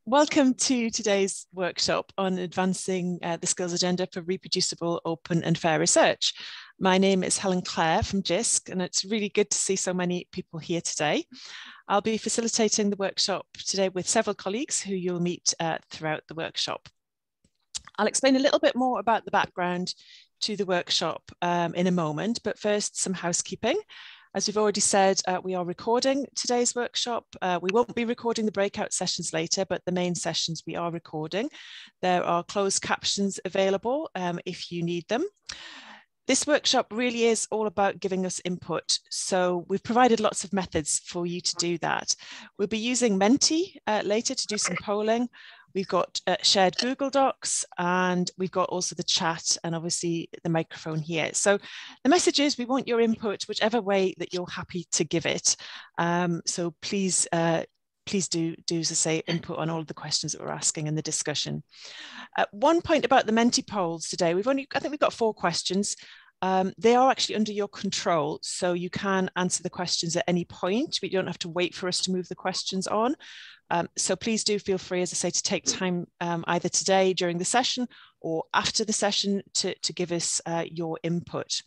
Welcome to today's workshop on advancing the skills agenda for reproducible, open and fair research. My name is Helen Clare from JISC, and it's really good to see so many people here today. I'll be facilitating the workshop today with several colleagues who you'll meet throughout the workshop. I'll explain a little bit more about the background to the workshop in a moment, but first some housekeeping. As we've already said, we are recording today's workshop. We won't be recording the breakout sessions later, but the main sessions we are recording. There are closed captions available if you need them. This workshop really is all about giving us input. So we've provided lots of methods for you to do that. We'll be using Menti later to do some polling. We've got shared Google Docs, and we've got also the chat and obviously the microphone here. So the message is we want your input whichever way that you're happy to give it. So please do, as I say, input on all of the questions that we're asking in the discussion. One point about the Menti polls today, I think we've got 4 questions. They are actually under your control, so you can answer the questions at any point. We don't have to wait for us to move the questions on. So please do feel free, as I say, to take time either today during the session or after the session to give us your input.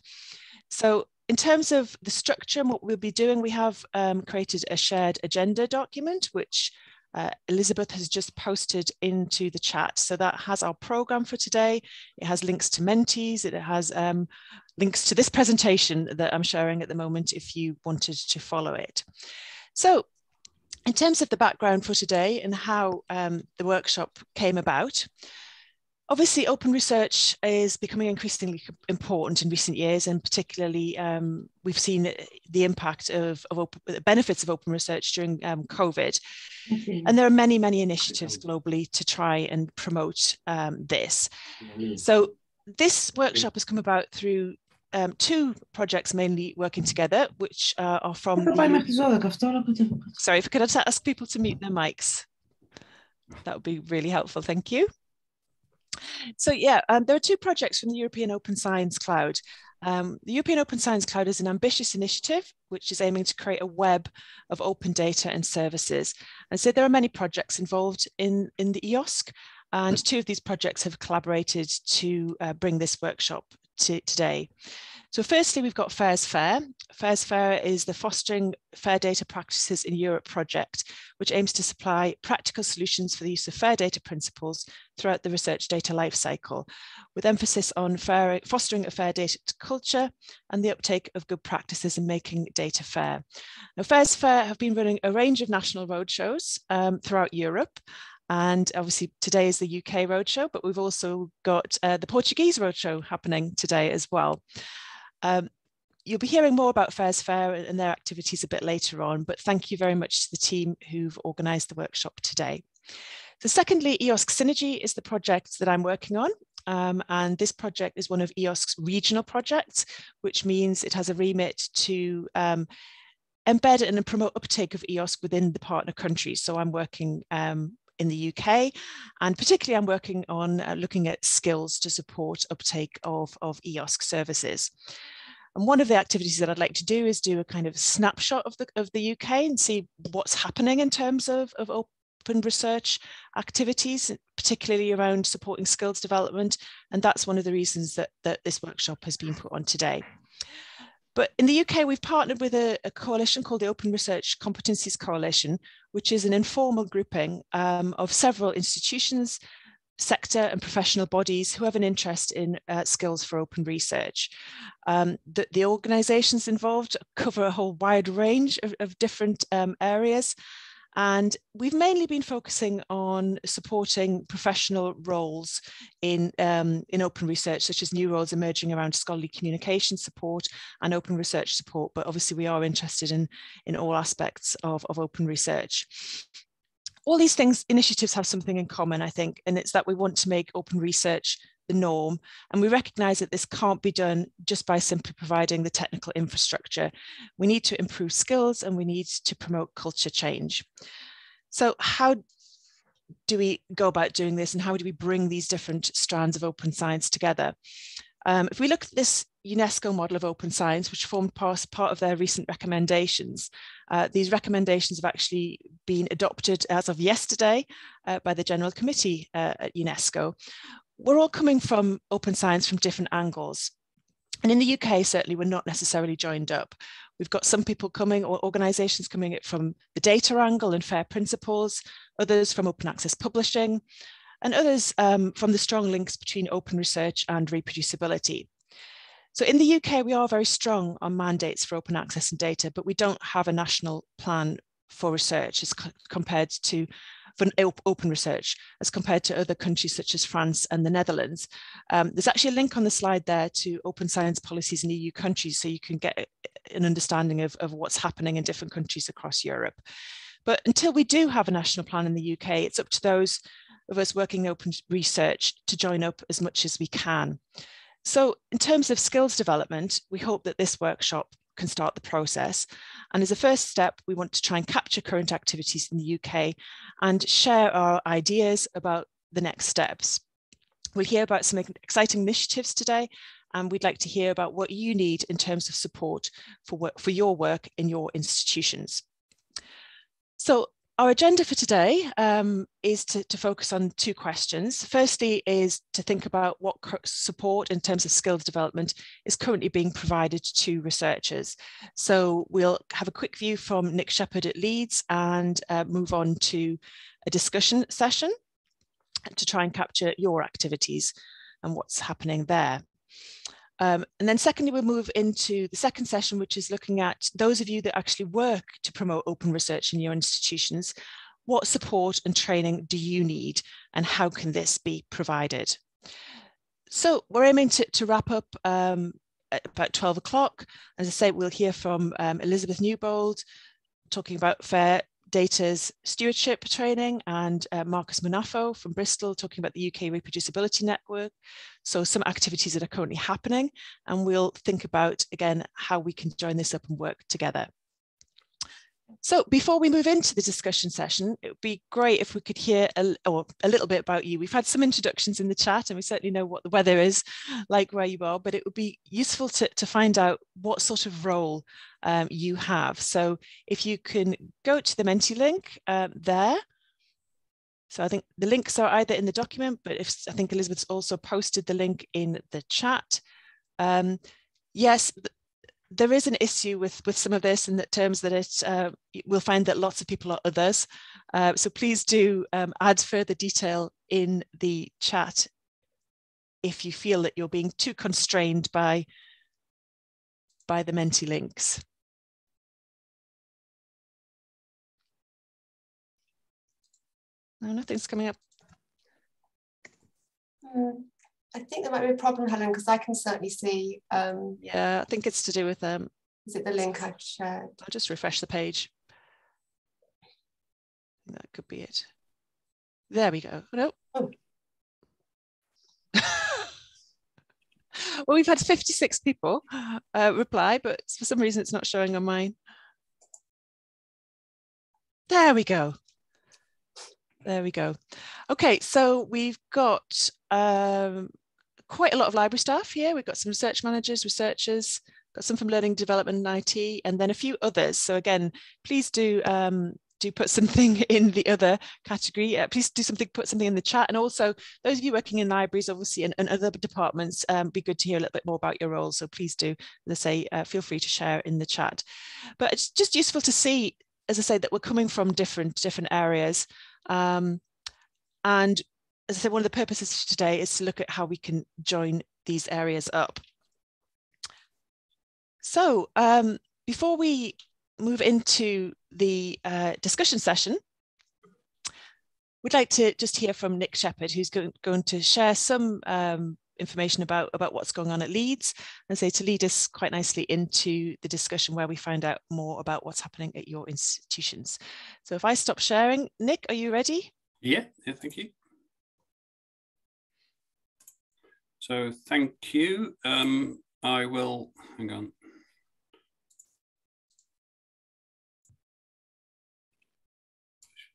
So in terms of the structure and what we'll be doing, we have created a shared agenda document, which Elizabeth has just posted into the chat. So that has our program for today. It has links to Mentees. It has links to this presentation that I'm sharing at the moment if you wanted to follow it. So in terms of the background for today and how the workshop came about, obviously open research is becoming increasingly important in recent years, and particularly we've seen the impact of the benefits of open research during COVID. And there are many, many initiatives globally to try and promote this. So this workshop has come about through 2 projects mainly working together, which are from sorry, if I could ask people to mute their mics, that would be really helpful, thank you. So yeah, there are 2 projects from the European Open Science Cloud. The European Open Science Cloud is an ambitious initiative which is aiming to create a web of open data and services. And so there are many projects involved in the EOSC, and 2 of these projects have collaborated to bring this workshop today. So firstly, we've got FAIRsFAIR. FAIRsFAIR is the Fostering Fair Data Practices in Europe project, which aims to supply practical solutions for the use of fair data principles throughout the research data lifecycle, with emphasis on fostering a fair data culture and the uptake of good practices in making data fair. Now, FAIRsFAIR have been running a range of national roadshows throughout Europe. And obviously today is the UK Roadshow, but we've also got the Portuguese Roadshow happening today as well. You'll be hearing more about FAIRsFAIR and their activities a bit later on, but thank you very much to the team who've organised the workshop today. So secondly, EOSC Synergy is the project that I'm working on. And this project is one of EOSC's regional projects, which means it has a remit to embed and promote uptake of EOSC within the partner countries. So I'm working in the UK, and particularly I'm working on looking at skills to support uptake of EOSC services. And one of the activities that I'd like to do is do a kind of snapshot of the UK and see what's happening in terms of open research activities, particularly around supporting skills development. And that's one of the reasons that this workshop has been put on today. But in the UK, we've partnered with a coalition called the Open Research Competencies Coalition, which is an informal grouping of several institutions, sector and professional bodies who have an interest in skills for open research. The organisations involved cover a whole wide range of different areas. And we've mainly been focusing on supporting professional roles in open research, such as new roles emerging around scholarly communication support and open research support. But obviously we are interested in all aspects of open research. All these initiatives have something in common, I think, and it's that we want to make open research the norm. And we recognise that this can't be done just by simply providing the technical infrastructure. We need to improve skills and we need to promote culture change. So how do we go about doing this, and how do we bring these different strands of open science together? If we look at this UNESCO model of open science, which formed part of their recent recommendations, these recommendations have actually been adopted as of yesterday by the General Committee at UNESCO. We're all coming from open science from different angles. And in the UK, certainly, we're not necessarily joined up. We've got some people coming, or organisations coming from the data angle and FAIR principles, others from open access publishing, and others from the strong links between open research and reproducibility. So in the UK, we are very strong on mandates for open access and data, but we don't have a national plan for research as compared to for open research as compared to other countries such as France and the Netherlands. There's actually a link on the slide there to open science policies in EU countries, so you can get an understanding of what's happening in different countries across Europe. But until we do have a national plan in the UK, it's up to those of us working in open research to join up as much as we can. So in terms of skills development, we hope that this workshop can start the process. And as a first step, we want to try and capture current activities in the UK and share our ideas about the next steps. We'll hear about some exciting initiatives today, and we'd like to hear about what you need in terms of support for your work in your institutions. So our agenda for today is to focus on two questions. Firstly is to think about what support in terms of skills development is currently being provided to researchers. So we'll have a quick view from Nick Shepherd at Leeds and move on to a discussion session to try and capture your activities and what's happening there. And then secondly, we'll move into the second session, which is looking at those of you that actually work to promote open research in your institutions. What support and training do you need, and how can this be provided? So we're aiming to wrap up at about 12 o'clock. As I say, we'll hear from Elizabeth Newbold talking about FAIR Data's stewardship training, and Marcus Munafo from Bristol talking about the UK Reproducibility Network. So some activities that are currently happening, and we'll think about, again, how we can join this up and work together. So before we move into the discussion session, it would be great if we could hear a little bit about you. We've had some introductions in the chat, and we certainly know what the weather is like where you are, but it would be useful to find out what sort of role you have. So if you can go to the Menti link there. So I think the links are either in the document, but I think Elizabeth's also posted the link in the chat. Yes, there is an issue with some of this in the terms that we'll find that lots of people are others. So please do add further detail in the chat if you feel that you're being too constrained by the Menti links. No, nothing's coming up. I think there might be a problem, Helen, because I can certainly see. Yeah, I think it's to do with is it the link I've shared? I'll just refresh the page. That could be it. There we go. No. Oh. Well, we've had 56 people reply, but for some reason it's not showing on mine. There we go. There we go. Okay, so we've got quite a lot of library staff here. We've got some research managers, researchers, got some from learning development and IT, and then a few others. So again, please do put something in the other category. Please put something in the chat. And also those of you working in libraries, obviously, and other departments, be good to hear a little bit more about your role. So please do, as I say, feel free to share in the chat. But it's just useful to see, as I say, that we're coming from different areas. And as I said, one of the purposes today is to look at how we can join these areas up. So before we move into the discussion session, we'd like to just hear from Nick Shepherd, who's going to share some information about what's going on at Leeds, and say to lead us quite nicely into the discussion where we find out more about what's happening at your institutions. So if I stop sharing, Nick, are you ready? Yeah, thank you. So thank you. I will, hang on.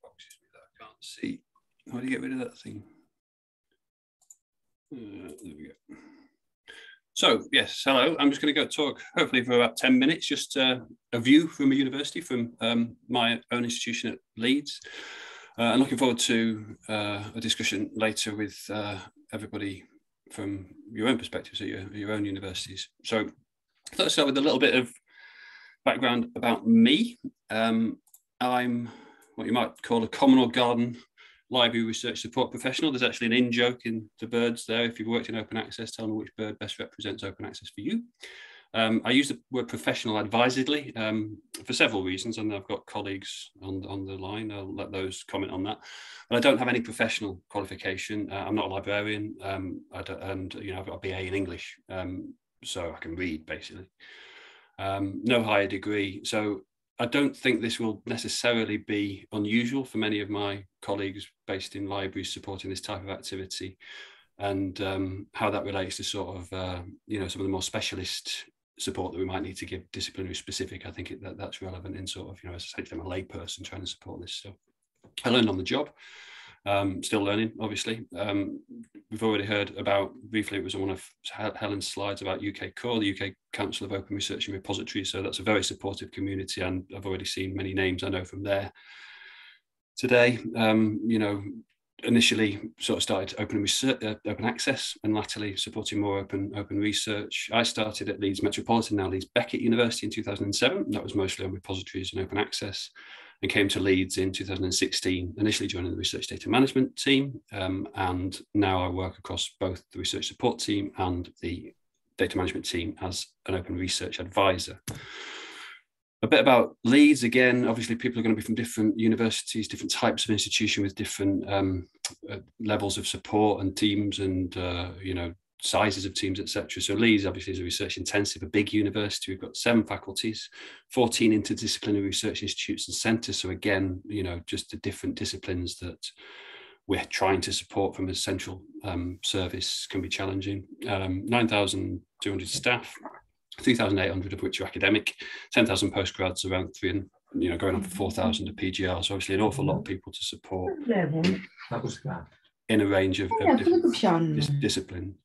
I can't see. How do you get rid of that thing? There we go. So yes, hello. I'm just going to go talk hopefully for about 10 minutes, just a view from a university, from my own institution at Leeds. I'm looking forward to a discussion later with everybody from your own perspectives at your own universities. So let's start with a little bit of background about me. I'm what you might call a common or garden library research support professional. There's actually an in-joke in the birds there. If you've worked in open access, tell me which bird best represents open access for you. I use the word professional advisedly for several reasons, and I've got colleagues on the line. I'll let those comment on that. But I don't have any professional qualification. I'm not a librarian, and I've got a BA in English, so I can read basically. No higher degree, so I don't think this will necessarily be unusual for many of my colleagues based in libraries supporting this type of activity, and how that relates to sort of some of the more specialist support that we might need to give disciplinary specific. I think that's relevant in sort of, as I say, I'm a layperson trying to support this stuff. I learned on the job, still learning, obviously. We've already heard about, briefly, it was on one of Helen's slides about UKCORE, the UK Council of Open Research and Repositories. So that's a very supportive community, and I've already seen many names I know from there today. Initially sort of started open access, and latterly supporting more open research. I started at Leeds Metropolitan, now Leeds Beckett University, in 2007. That was mostly on repositories and open access, and came to Leeds in 2016, initially joining the research data management team, and now I work across both the research support team and the data management team as an open research advisor. A bit about Leeds, again, obviously people are going to be from different universities, different types of institution with different levels of support and teams and, sizes of teams, etc. So Leeds obviously is a research intensive, a big university. We've got 7 faculties, 14 interdisciplinary research institutes and centres. So again, just the different disciplines that we're trying to support from a central service can be challenging. 9,200 staff, 3,800 of which are academic, 10,000 postgrads, around 3, going on for 4,000 of PGR. So obviously an awful lot of people to support in a range of different disciplines.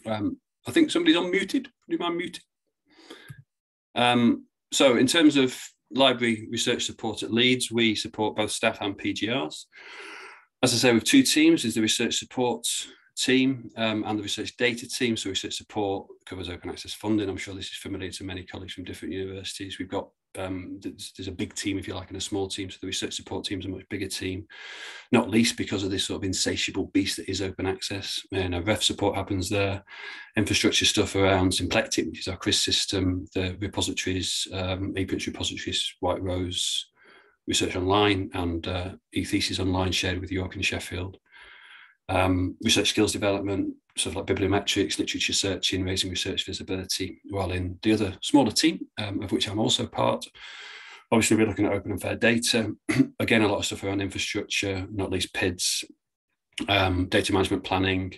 I think somebody's unmuted. Do you mind muting? So in terms of library research support at Leeds, we support both staff and PGRs. As I say, with 2 teams, there's the research support team and the research data team. So research support covers open access funding. I'm sure this is familiar to many colleagues from different universities. We've got there's a big team, if you like, and a small team. So the research support team is a much bigger team, not least because of this sort of insatiable beast that is open access. Ref support happens there, infrastructure stuff around Symplectic, which is our CRIS system, the repositories, ePrints repositories, White Rose, Research Online, and eThesis Online shared with York and Sheffield. Research skills development, sort of like bibliometrics, literature searching, raising research visibility, while in the other smaller team, of which I'm also part. Obviously, we're looking at open and fair data. Again, a lot of stuff around infrastructure, not least PIDs, data management planning,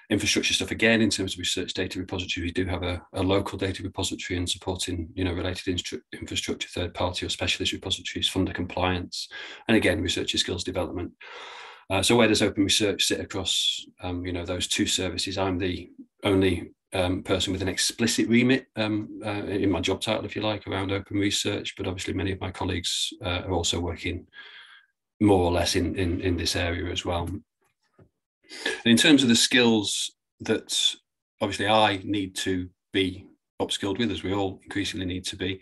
infrastructure stuff. Again, in terms of research data repository, we do have a local data repository and supporting, related infrastructure, third-party or specialist repositories, funder compliance, and again, researcher skills development. So where does open research sit across, those 2 services? I'm the only person with an explicit remit in my job title, if you like, around open research, but obviously many of my colleagues are also working more or less in this area as well. And in terms of the skills that obviously I need to be upskilled with, as we all increasingly need to be,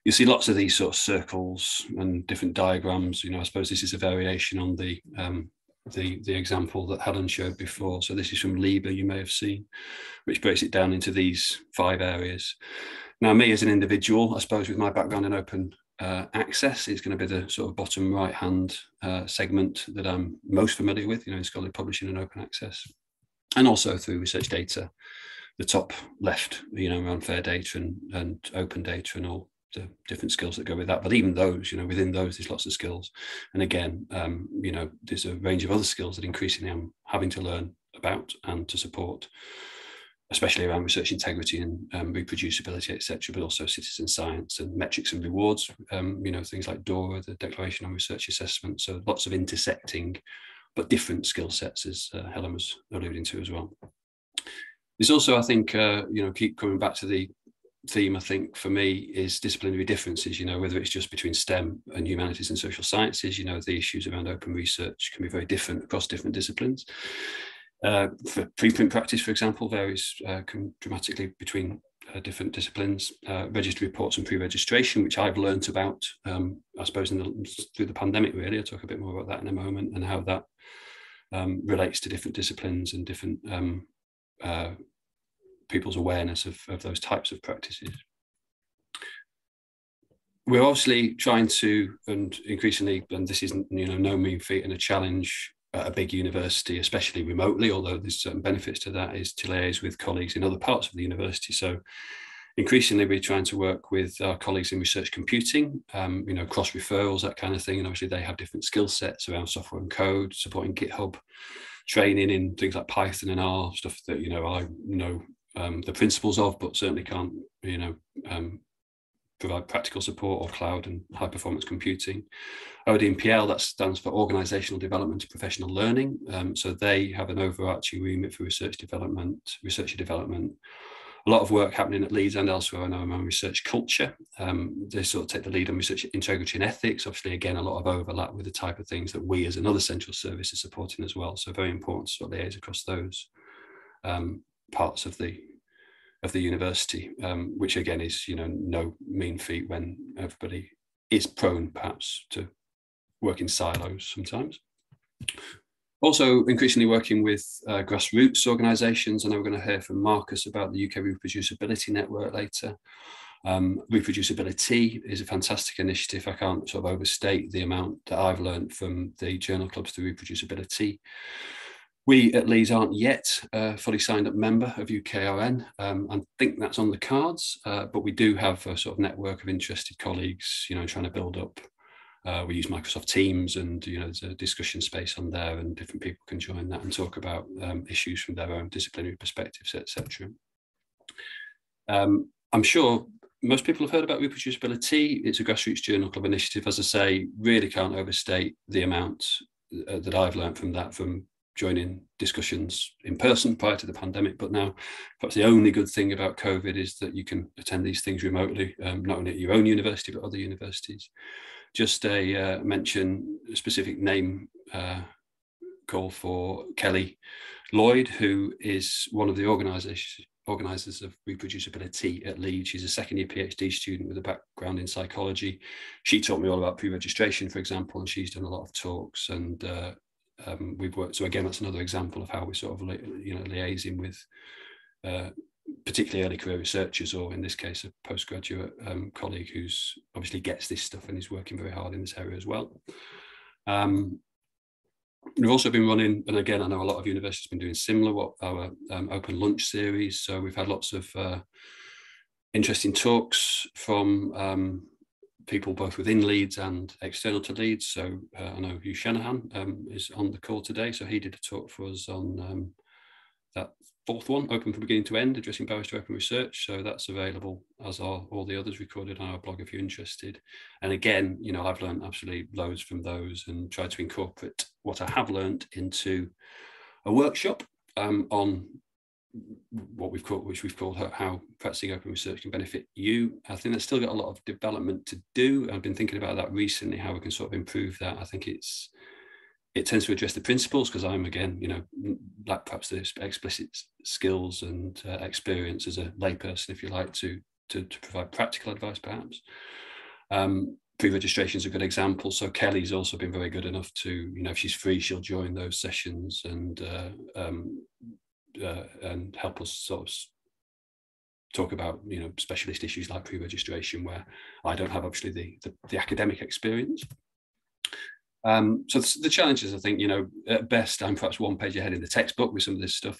you see lots of these sort of circles and different diagrams. I suppose this is a variation on the example that Helen showed before. So this is from LIBA, you may have seen, which breaks it down into these 5 areas. Now, me as an individual, I suppose with my background in open access, is going to be the sort of bottom right-hand segment that I'm most familiar with, in scholarly publishing and open access, and also through research data, the top left, around fair data and open data and all the different skills that go with that. But even those, within those, there's lots of skills. And again, there's a range of other skills that increasingly I'm having to learn about and to support, especially around research integrity and reproducibility, etc., but also citizen science and metrics and rewards, things like DORA, the Declaration on Research Assessment. So lots of intersecting, but different skill sets, as Helen was alluding to as well. There's also, I think, keep coming back to the theme, I think, for me, is disciplinary differences, whether it's just between STEM and humanities and social sciences, the issues around open research can be very different across different disciplines. For preprint practice, for example, varies dramatically between different disciplines. Registered reports and pre-registration, which I've learnt about, I suppose, through the pandemic, really. I'll talk a bit more about that in a moment, and how that relates to different disciplines and different people's awareness of those types of practices. We're obviously trying to, and increasingly, and this is no mean feat and a challenge at a big university, especially remotely, although there's certain benefits to that, is to liaise with colleagues in other parts of the university. So increasingly we're trying to work with our colleagues in research computing, cross referrals, that kind of thing. And obviously they have different skill sets around software and code, supporting GitHub, training in things like Python and R, stuff that, I know the principles of, but certainly can't, provide practical support, or cloud and high performance computing. ODMPL, that stands for Organisational Development and Professional Learning. So they have an overarching remit for researcher development. A lot of work happening at Leeds and elsewhere. I know around research culture. They sort of take the lead on research integrity and ethics. Obviously, again, a lot of overlap with the type of things that we as another central service are supporting as well. So very important to sort of liaise across those parts of the university, which again is no mean feat when everybody is prone perhaps to work in silos sometimes. Also increasingly working with grassroots organisations. I know we're going to hear from Marcus about the UK Reproducibility Network later. Reproducibility is a fantastic initiative. I can't sort of overstate the amount that I've learned from the journal clubs through reproducibility. We at Leeds aren't yet a fully signed up member of UKRN. I think that's on the cards, but we do have a sort of network of interested colleagues, trying to build up. We use Microsoft Teams, and there's a discussion space on there, and different people can join that and talk about issues from their own disciplinary perspectives, etc. I'm sure most people have heard about reproducibility. It's a grassroots journal club initiative. As I say, really can't overstate the amount that I've learned from that, from joining discussions in person prior to the pandemic, but now perhaps the only good thing about COVID is that you can attend these things remotely, not only at your own university but other universities. Just a specific name call for Kelly Lloyd, who is one of the organisers of reproducibility at Leeds. She's a second-year PhD student with a background in psychology. She taught me all about pre-registration, for example, and she's done a lot of talks, and we've worked. So again, that's another example of how we're sort of liaising with particularly early career researchers, or in this case a postgraduate colleague who's obviously gets this stuff and is working very hard in this area as well. We've also been running, and again I know a lot of universities have been doing similar, our open lunch series. So we've had lots of interesting talks from people both within Leeds and external to Leeds. So I know Hugh Shanahan is on the call today. So he did a talk for us on that fourth one, Open from Beginning to End, Addressing Barriers to Open Research. So that's available, as are all the others recorded on our blog if you're interested. And again, I've learned absolutely loads from those, and tried to incorporate what I have learned into a workshop on which we've called How Practicing Open Research Can Benefit You. I think that's still got a lot of development to do. I've been thinking about that recently, how we can sort of improve that. I think it tends to address the principles, because I'm, again, lack perhaps the explicit skills and experience as a layperson, if you like, to provide practical advice, perhaps. Pre-registration is a good example. So Kelly's also been very good enough to, if she's free, she'll join those sessions and help us sort of talk about, specialist issues like pre-registration, where I don't have obviously the academic experience. So the challenges, I think, at best, I'm perhaps one page ahead in the textbook with some of this stuff.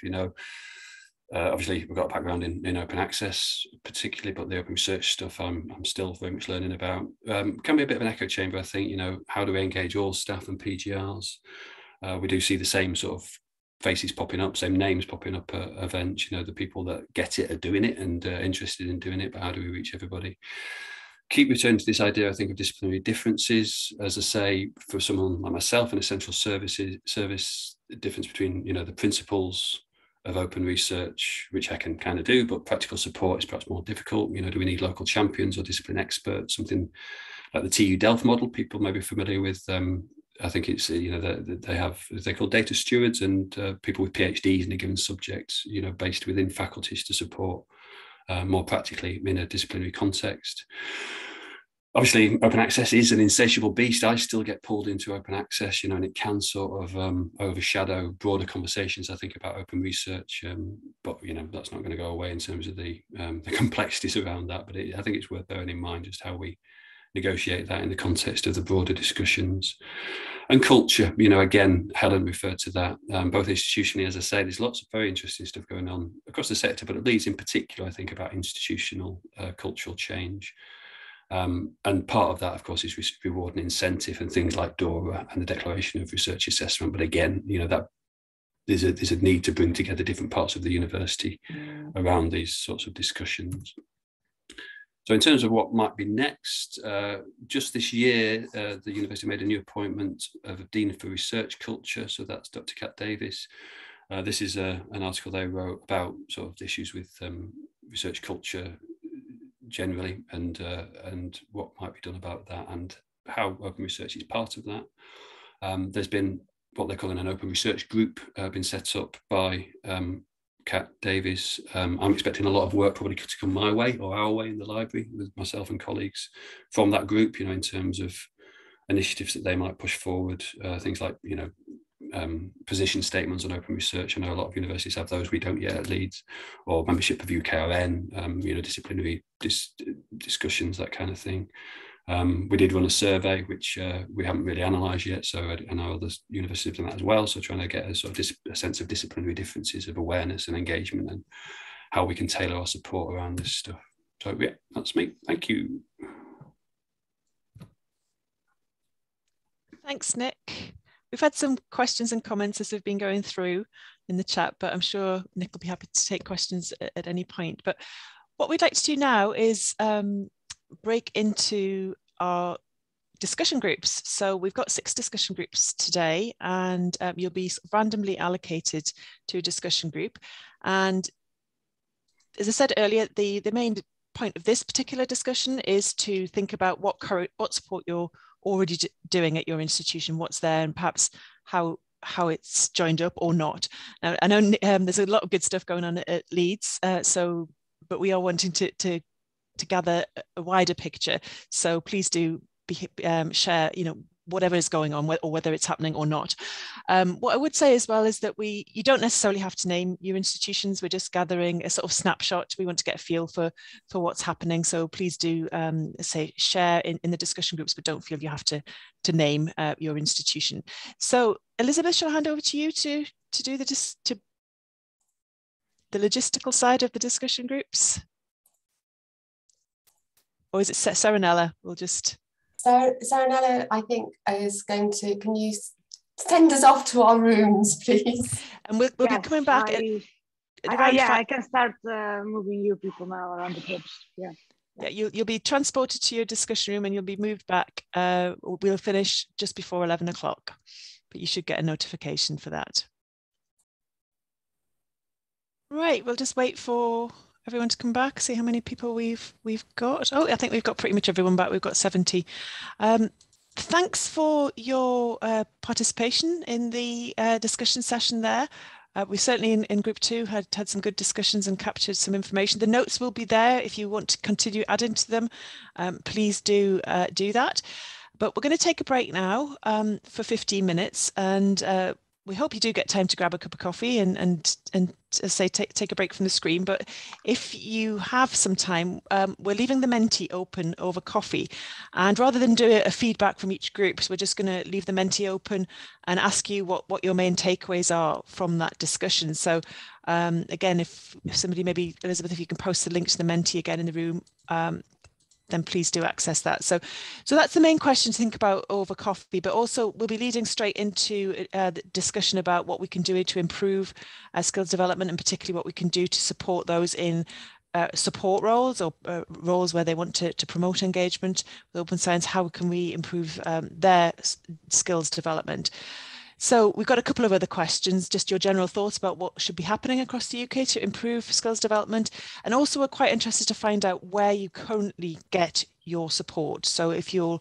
Obviously we've got a background in open access particularly, but the open research stuff I'm still very much learning about. Can be a bit of an echo chamber, I think. How do we engage all staff and PGRs? We do see the same sort of faces popping up, same names popping up at events. The people that get it are doing it and interested in doing it, but how do we reach everybody? Keep returning to this idea, I think, of disciplinary differences. As I say, for someone like myself in essential service, the difference between the principles open research, which I can kind of do, but practical support is perhaps more difficult. You know, do we need local champions or discipline experts? Something like the TU Delft model, people may be familiar with. I think it's, you know, they're called data stewards, and people with PhDs in a given subject, you know, based within faculties to support more practically in a disciplinary context. Obviously, open access is an insatiable beast. I still get pulled into open access, you know, and it can sort of overshadow broader conversations, I think, about open research. But, you know, that's not going to go away in terms of the complexities around that. But I think it's worth bearing in mind just how we negotiate that in the context of the broader discussions. And culture, you know, again, Helen referred to that, both institutionally, as I say, there's lots of very interesting stuff going on across the sector, but at Leeds in particular, I think about institutional cultural change. And part of that, of course, is reward and incentive and things like DORA and the Declaration of Research Assessment. But again, you know, that there's a need to bring together different parts of the university around these sorts of discussions. So in terms of what might be next, just this year, the university made a new appointment of a Dean for Research Culture. So that's Dr. Kat Davis. This is an article they wrote about sort of issues with research culture generally, and what might be done about that, and how open research is part of that. There's been what they're calling an open research group been set up by Kat Davis. I'm expecting a lot of work probably to come my way or our way in the library with myself and colleagues from that group, you know, in terms of initiatives that they might push forward, things like, you know, position statements on open research. I know a lot of universities have those, we don't yet at Leeds, or membership of UKRN, you know, disciplinary discussions, that kind of thing. We did run a survey, which we haven't really analysed yet, so I know other universities have done that as well, so trying to get a sort of a sense of disciplinary differences of awareness and engagement and how we can tailor our support around this stuff. So yeah, that's me. Thank you. Thanks, Nick. We've had some questions and comments as we've been going through in the chat, but I'm sure Nick will be happy to take questions at any point. But what we'd like to do now is break into our discussion groups. So we've got 6 discussion groups today, and you'll be randomly allocated to a discussion group. And as I said earlier, the main point of this particular discussion is to think about what support you're already doing at your institution, what's there, and perhaps how it's joined up or not. Now, I know there's a lot of good stuff going on at Leeds, but we are wanting to gather a wider picture. So please do share, you know, whatever is going on, or whether it's happening or not. What I would say as well is that you don't necessarily have to name your institutions. We're just gathering a sort of snapshot. We want to get a feel for what's happening. So please do share in the discussion groups, but don't feel you have to name your institution. So Elizabeth, shall I hand over to you to do the logistical side of the discussion groups? Or is it Saranella? We'll just... So Saranella, I think, is going to, can you send us off to our rooms, please? And we'll be coming back I can start moving you people now around the groups. Yeah, you'll be transported to your discussion room and you'll be moved back. We'll finish just before 11 o'clock, but you should get a notification for that. Right, we'll just wait for everyone to come back, see how many people we've got. Oh, I think we've got pretty much everyone back. We've got 70. Thanks for your participation in the discussion session there. We certainly in group 2 had some good discussions and captured some information. The notes will be there if you want to continue adding to them. Please do that. But we're going to take a break now for 15 minutes, and we hope you do get time to grab a cup of coffee and say take a break from the screen. But if you have some time, we're leaving the Menti open over coffee, and rather than do a feedback from each group, so we're just going to leave the Menti open and ask you what your main takeaways are from that discussion. So again, if somebody, maybe Elizabeth, if you can post the link to the Menti again in the room, then please do access that. So that's the main question to think about over coffee, but also we'll be leading straight into the discussion about what we can do to improve skills development, and particularly what we can do to support those in support roles or roles where they want to promote engagement with open science. How can we improve their skills development? So we've got a couple of other questions, just your general thoughts about what should be happening across the UK to improve skills development. And also we're quite interested to find out where you currently get your support. So if the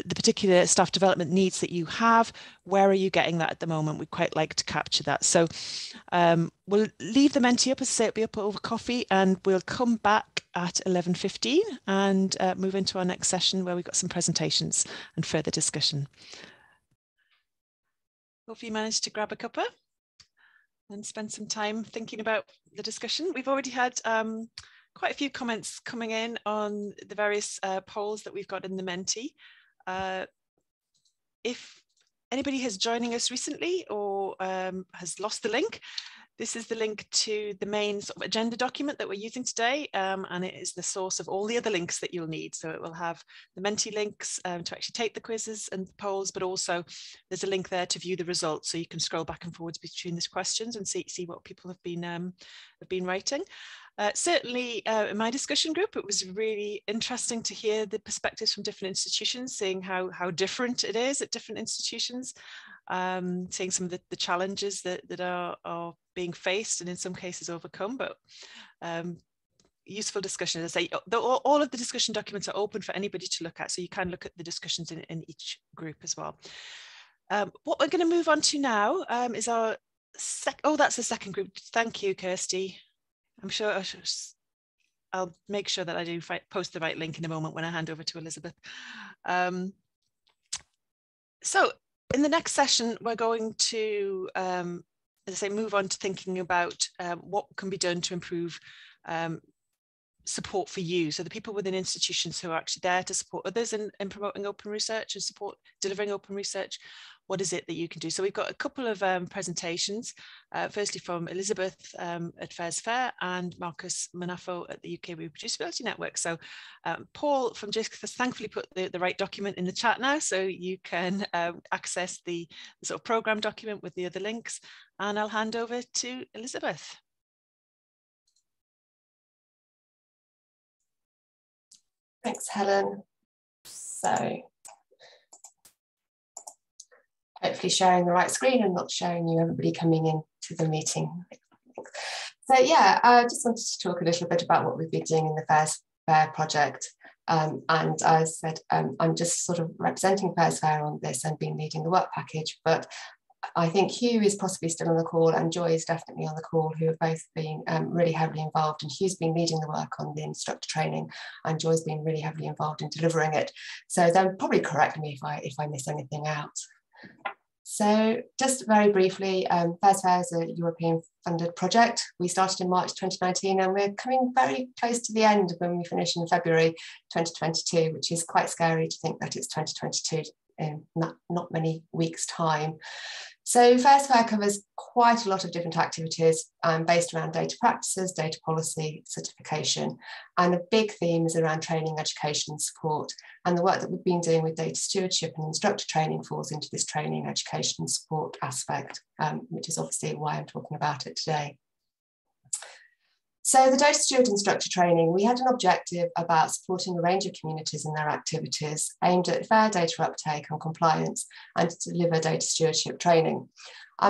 particular staff development needs that you have, where are you getting that at the moment? We'd quite like to capture that. So we'll leave the Menti up, as I say, it'll be up over coffee, and we'll come back at 11:15 and move into our next session where we've got some presentations and further discussion. Hopefully you managed to grab a cuppa and spend some time thinking about the discussion. We've already had quite a few comments coming in on the various polls that we've got in the Menti. If anybody is joining us recently or has lost the link, this is the link to the main sort of agenda document that we're using today, and it is the source of all the other links that you'll need. So it will have the Menti links to actually take the quizzes and the polls, but also there's a link there to view the results, so you can scroll back and forwards between these questions and see what people have been writing. Certainly in my discussion group, it was really interesting to hear the perspectives from different institutions, seeing how different it is at different institutions, seeing some of the challenges that are being faced and in some cases overcome, but useful discussion. As I say, all of the discussion documents are open for anybody to look at, so you can look at the discussions in each group as well. What we're going to move on to now is our that's the second group. Thank you, Kirsty. I'm sure I'll make sure that I do post the right link in a moment when I hand over to Elizabeth. So in the next session, we're going to, as I say, move on to thinking about what can be done to improve support for you. So the people within institutions who are actually there to support others in promoting open research and delivering open research. What is it that you can do? So we've got a couple of presentations, firstly from Elizabeth at FAIRsFAIR and Marcus Manafo at the UK Reproducibility Network. So Paul from JISC has thankfully put the right document in the chat now, so you can access the sort of program document with the other links, and I'll hand over to Elizabeth. Thanks, Helen. So hopefully sharing the right screen and not showing you everybody coming in to the meeting. So yeah, I just wanted to talk a little bit about what we've been doing in the FAIRsFAIR project. And as I said, I'm just sort of representing FAIRsFAIR on this and been leading the work package, but I think Hugh is possibly still on the call and Joy is definitely on the call, who have both been really heavily involved, and Hugh's been leading the work on the instructor training and Joy's been really heavily involved in delivering it. So they'll probably correct me if I miss anything out. So just very briefly, FAIRsFAIR is a European funded project. We started in March 2019 and we're coming very close to the end when we finish in February 2022, which is quite scary to think that it's 2022 in not many weeks' time. So FAIRsFAIR covers quite a lot of different activities based around data practices, data policy, certification, and a big theme is around training, education and support. And the work that we've been doing with data stewardship and instructor training falls into this training, education and support aspect, which is obviously why I'm talking about it today. So the data steward instructor training, we had an objective about supporting a range of communities in their activities aimed at fair data uptake and compliance and to deliver data stewardship training.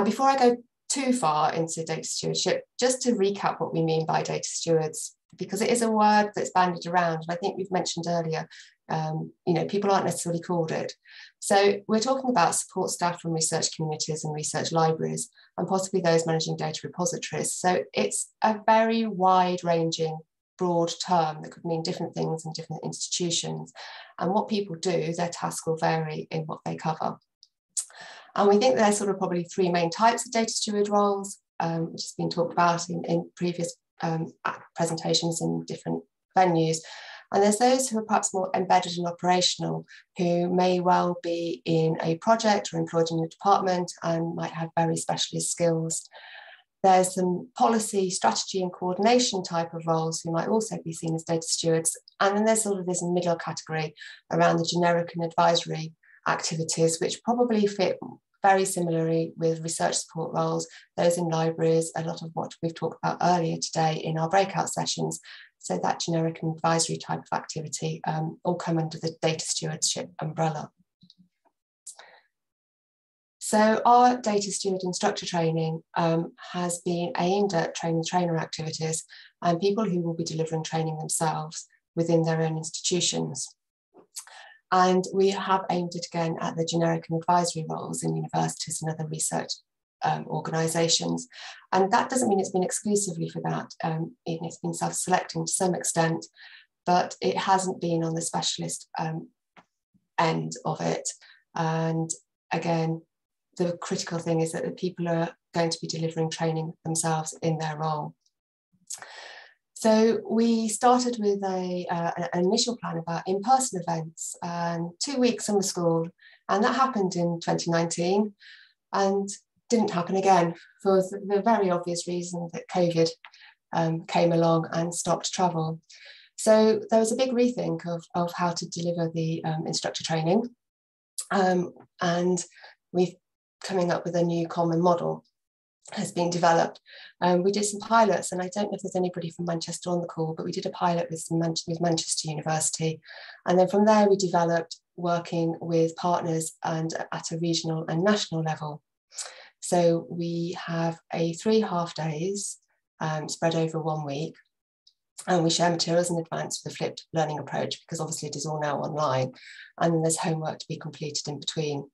Before I go too far into data stewardship, just to recap what we mean by data stewards, because it is a word that's bandied around, and I think we've mentioned earlier, people aren't necessarily called it. So we're talking about support staff from research communities and research libraries, and possibly those managing data repositories. So it's a very wide-ranging, broad term that could mean different things in different institutions. And what people do, their tasks will vary in what they cover. And we think there's sort of probably three main types of data steward roles, which has been talked about in previous presentations in different venues. And there's those who are perhaps more embedded and operational, who may well be in a project or employed in a department and might have very specialist skills. There's some policy, strategy and coordination type of roles who might also be seen as data stewards. And then there's sort of this middle category around the generic and advisory activities, which probably fit very similarly with research support roles, those in libraries, a lot of what we've talked about earlier today in our breakout sessions. So that generic and advisory type of activity all come under the data stewardship umbrella. So our data steward instructor training has been aimed at trainer activities and people who will be delivering training themselves within their own institutions. And we have aimed it again at the generic and advisory roles in universities and other research organisations. And that doesn't mean it's been exclusively for that. It's been self-selecting to some extent, but it hasn't been on the specialist end of it. And again, the critical thing is that the people are going to be delivering training themselves in their role. So we started with an initial plan about in-person events and 2 weeks in the school, and that happened in 2019 and didn't happen again for the very obvious reason that COVID came along and stopped travel. So there was a big rethink of how to deliver the instructor training, and we've coming up with a new common model has been developed. We did some pilots, and I don't know if there's anybody from Manchester on the call, but we did a pilot with Manchester University. And then from there, we developed working with partners and at a regional and national level. So we have 3 half-days spread over 1 week, and we share materials in advance for the flipped learning approach, because obviously it is all now online, and then there's homework to be completed in between.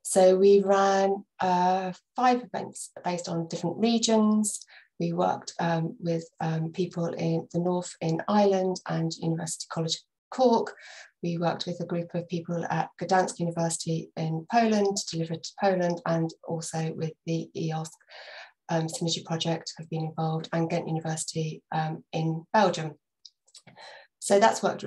So we ran 5 events based on different regions. We worked with people in the north in Ireland and University College Cork. We worked with a group of people at Gdańsk University in Poland, delivered to Poland, and also with the EOSC Synergy project have been involved, and Ghent University in Belgium. So that's worked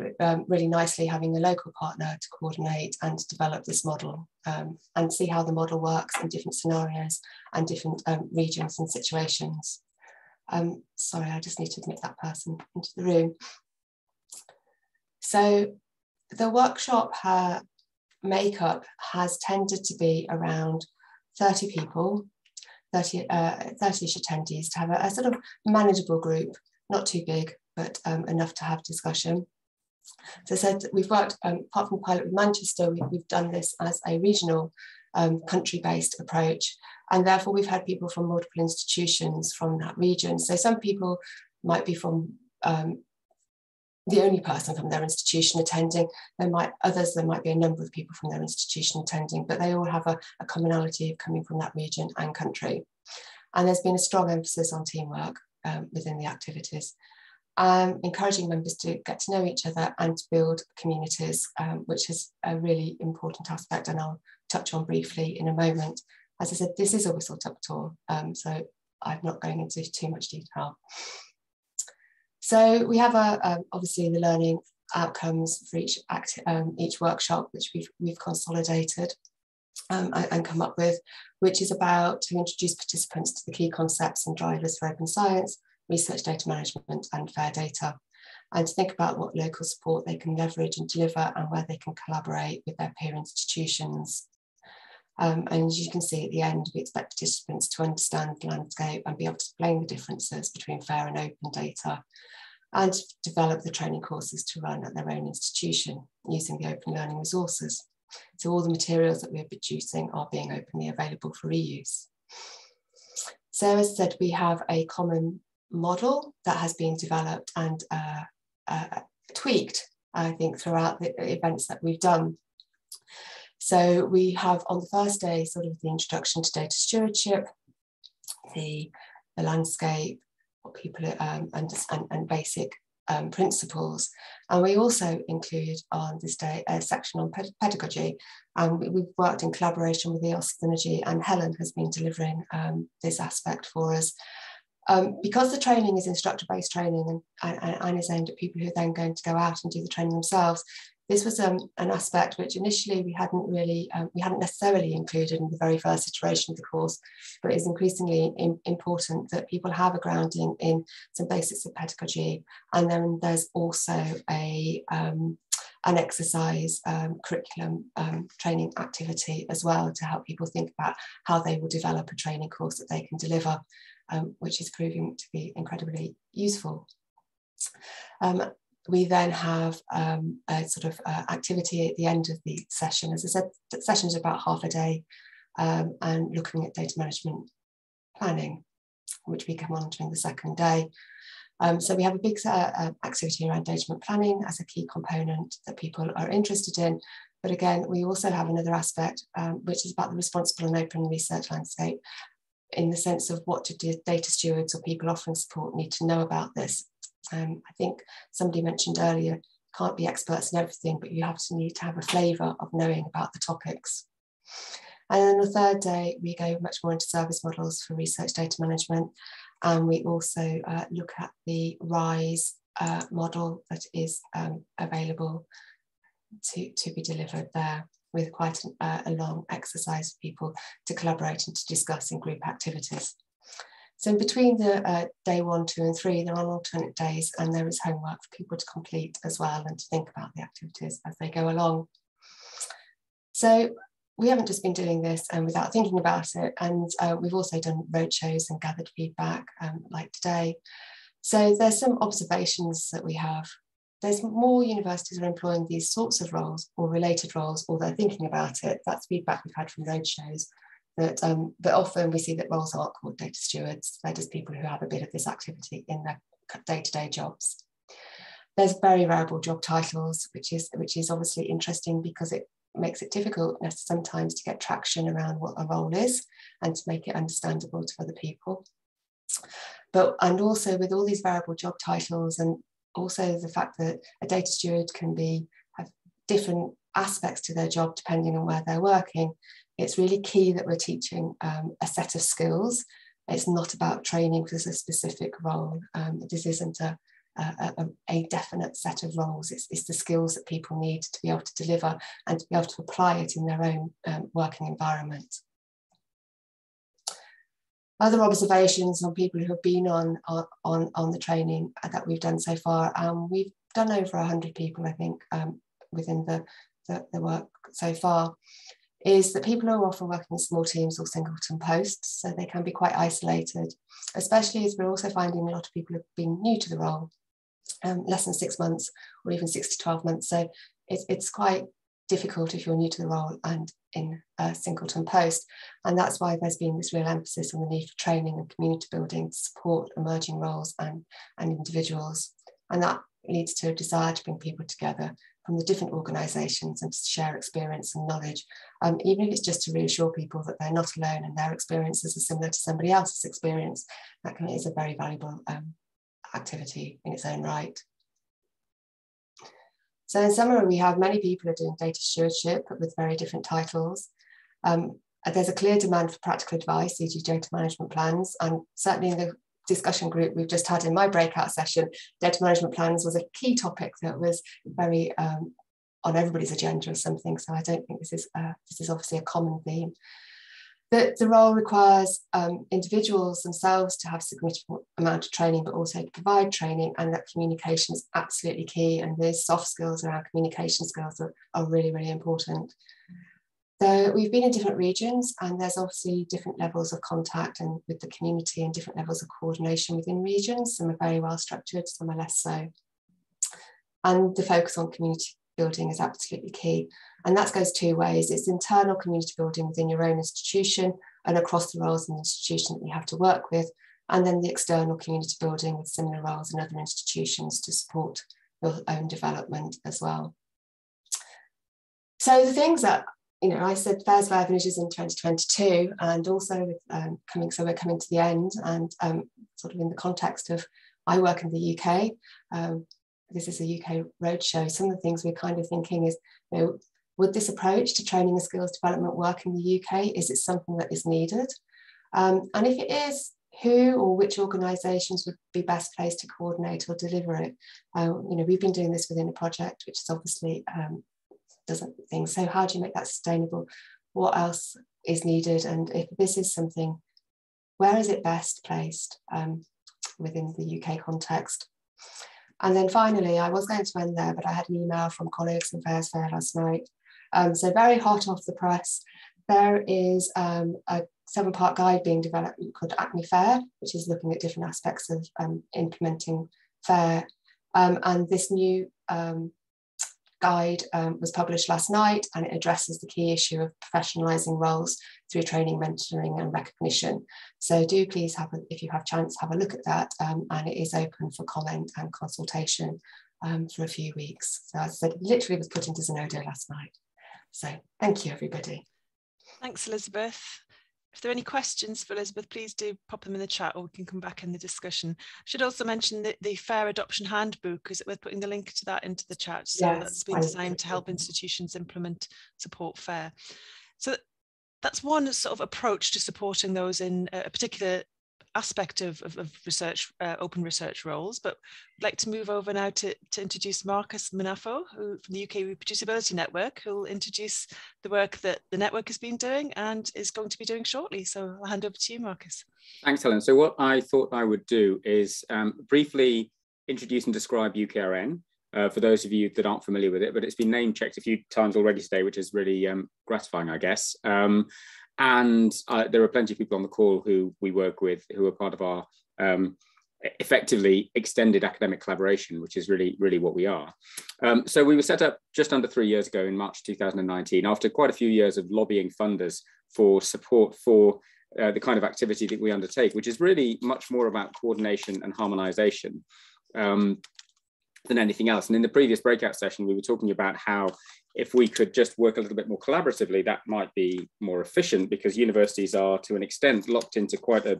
really nicely, having a local partner to coordinate and develop this model and see how the model works in different scenarios and different regions and situations. Sorry, I just need to admit that person into the room. So the workshop makeup has tended to be around 30 people, 30-ish attendees, to have a sort of manageable group, not too big, but enough to have discussion. So I said we've worked, apart from the pilot with Manchester, we've done this as a regional country-based approach, and therefore we've had people from multiple institutions from that region. So some people might be from the only person from their institution attending. There might be a number of people from their institution attending, but they all have a commonality of coming from that region and country. And there's been a strong emphasis on teamwork within the activities. Encouraging members to get to know each other and to build communities, which is a really important aspect, and I'll touch on briefly in a moment. As I said, this is a whistle-stop tour, so I'm not going into too much detail. So we have obviously the learning outcomes for each workshop, which we've consolidated and come up with, which is about to introduce participants to the key concepts and drivers for open science, research data management and FAIR data, and to think about what local support they can leverage and deliver and where they can collaborate with their peer institutions. And as you can see at the end, we expect participants to understand the landscape and be able to explain the differences between FAIR and open data, and to develop the training courses to run at their own institution using the open learning resources. So all the materials that we're producing are being openly available for reuse. So as I said, we have a common model that has been developed and tweaked, I think, throughout the events that we've done. So we have on the first day sort of the introduction to data stewardship, the landscape, what people and basic principles. And we also include on this day a section on pedagogy. And we've worked in collaboration with EOSC Synergy, and Helen has been delivering this aspect for us. Because the training is instructor-based training and is aimed at people who are then going to go out and do the training themselves, this was an aspect which initially we hadn't necessarily included in the very first iteration of the course, but is increasingly important that people have a grounding in some basics of pedagogy. And then there's also an exercise curriculum training activity as well, to help people think about how they will develop a training course that they can deliver, which is proving to be incredibly useful. We then have a sort of activity at the end of the session. As I said, the sessions are about half a day, and looking at data management planning, which we come on to in the second day. So we have a big activity around data management planning as a key component that people are interested in. But again, we also have another aspect, which is about the responsible and open research landscape, in the sense of what do data stewards or people offering support need to know about this. I think somebody mentioned earlier, can't be experts in everything, but you need to have a flavour of knowing about the topics. And then the third day, we go much more into service models for research data management. And we also look at the RISE model that is available to be delivered there, with quite a long exercise for people to collaborate and to discuss in group activities. So in between the day 1, 2 and 3, there are alternate days, and there is homework for people to complete as well and to think about the activities as they go along. So we haven't just been doing this without thinking about it, and we've also done roadshows and gathered feedback like today. So there's some observations that we have. There's more universities are employing these sorts of roles or related roles, or they're thinking about it. That's feedback we've had from roadshows. But often we see that roles aren't called data stewards. They're just people who have a bit of this activity in their day-to-day jobs. There's very variable job titles, which is obviously interesting because it makes it difficult sometimes to get traction around what a role is and to make it understandable to other people. And also with all these variable job titles, and also the fact that a data steward can have different aspects to their job depending on where they're working, it's really key that we're teaching a set of skills. It's not about training for a specific role. This isn't a definite set of roles. It's the skills that people need to be able to deliver and to be able to apply it in their own working environment. Other observations on people who have been on the training that we've done so far, we've done over 100 people, I think, within the work so far, is that people are often working in small teams or singleton posts, so they can be quite isolated, especially as we're also finding a lot of people have been new to the role, less than 6 months or even 6 to 12 months. So it's quite difficult if you're new to the role and in a singleton post. And that's why there's been this real emphasis on the need for training and community building to support emerging roles and individuals. And that leads to a desire to bring people together from the different organisations and to share experience and knowledge, even if it's just to reassure people that they're not alone and their experiences are similar to somebody else's experience. That is a very valuable activity in its own right. So in summary, we have many people who are doing data stewardship with very different titles. There's a clear demand for practical advice, e.g. data management plans, and certainly in the discussion group we've just had in my breakout session, data management plans was a key topic that was very on everybody's agenda or something. So I don't think this is obviously a common theme. The role requires individuals themselves to have a significant amount of training, but also to provide training, and that communication is absolutely key. And those soft skills around communication skills are really, really important. So we've been in different regions, and there's obviously different levels of contact and with the community and different levels of coordination within regions. Some are very well structured, some are less so. And the focus on community building is absolutely key. And that goes two ways. It's internal community building within your own institution and across the roles in the institution that you have to work with, and then the external community building with similar roles in other institutions to support your own development as well. So the things that, I said FAIRsFAIR finishes in 2022, and also with we're coming to the end, and sort of in the context of I work in the UK, this is a UK roadshow. Some of the things we're kind of thinking is, would this approach to training and skills development work in the UK? Is it something that is needed? And if it is, who or which organisations would be best placed to coordinate or deliver it? We've been doing this within a project, which is obviously doesn't think. So how do you make that sustainable? What else is needed? And if this is something, where is it best placed within the UK context? And then finally, I was going to end there, but I had an email from colleagues from FAIRsFAIR last night. So very hot off the press, there is a 7-part guide being developed called ACME Fair, which is looking at different aspects of implementing FAIR And this new guide was published last night, and it addresses the key issue of professionalising roles through training, mentoring and recognition. So do please if you have chance, have a look at that, and it is open for comment and consultation for a few weeks. So as I said, literally was put into Zenodo last night. So thank you, everybody. Thanks, Elizabeth. If there are any questions for Elizabeth, please do pop them in the chat, or we can come back in the discussion. I should also mention that the FAIR Adoption Handbook, is it worth putting the link to that into the chat? So yes, that's been designed to help institutions implement, support FAIR. So that's one sort of approach to supporting those in a particular aspect of research, open research roles. But I'd like to move over now to introduce Marcus Manafo, who from the UK Reproducibility Network, who will introduce the work that the network has been doing and is going to be doing shortly. So I'll hand over to you, Marcus. Thanks, Helen. So what I thought I would do is briefly introduce and describe UKRN for those of you that aren't familiar with it, but it's been name checked a few times already today, which is really gratifying, I guess. And there are plenty of people on the call who we work with who are part of our effectively extended academic collaboration, which is really what we are. So we were set up just under 3 years ago in March 2019, after quite a few years of lobbying funders for support for the kind of activity that we undertake, which is really much more about coordination and harmonization than anything else. And in the previous breakout session, we were talking about how if we could just work a little bit more collaboratively, that might be more efficient, because universities are to an extent locked into quite a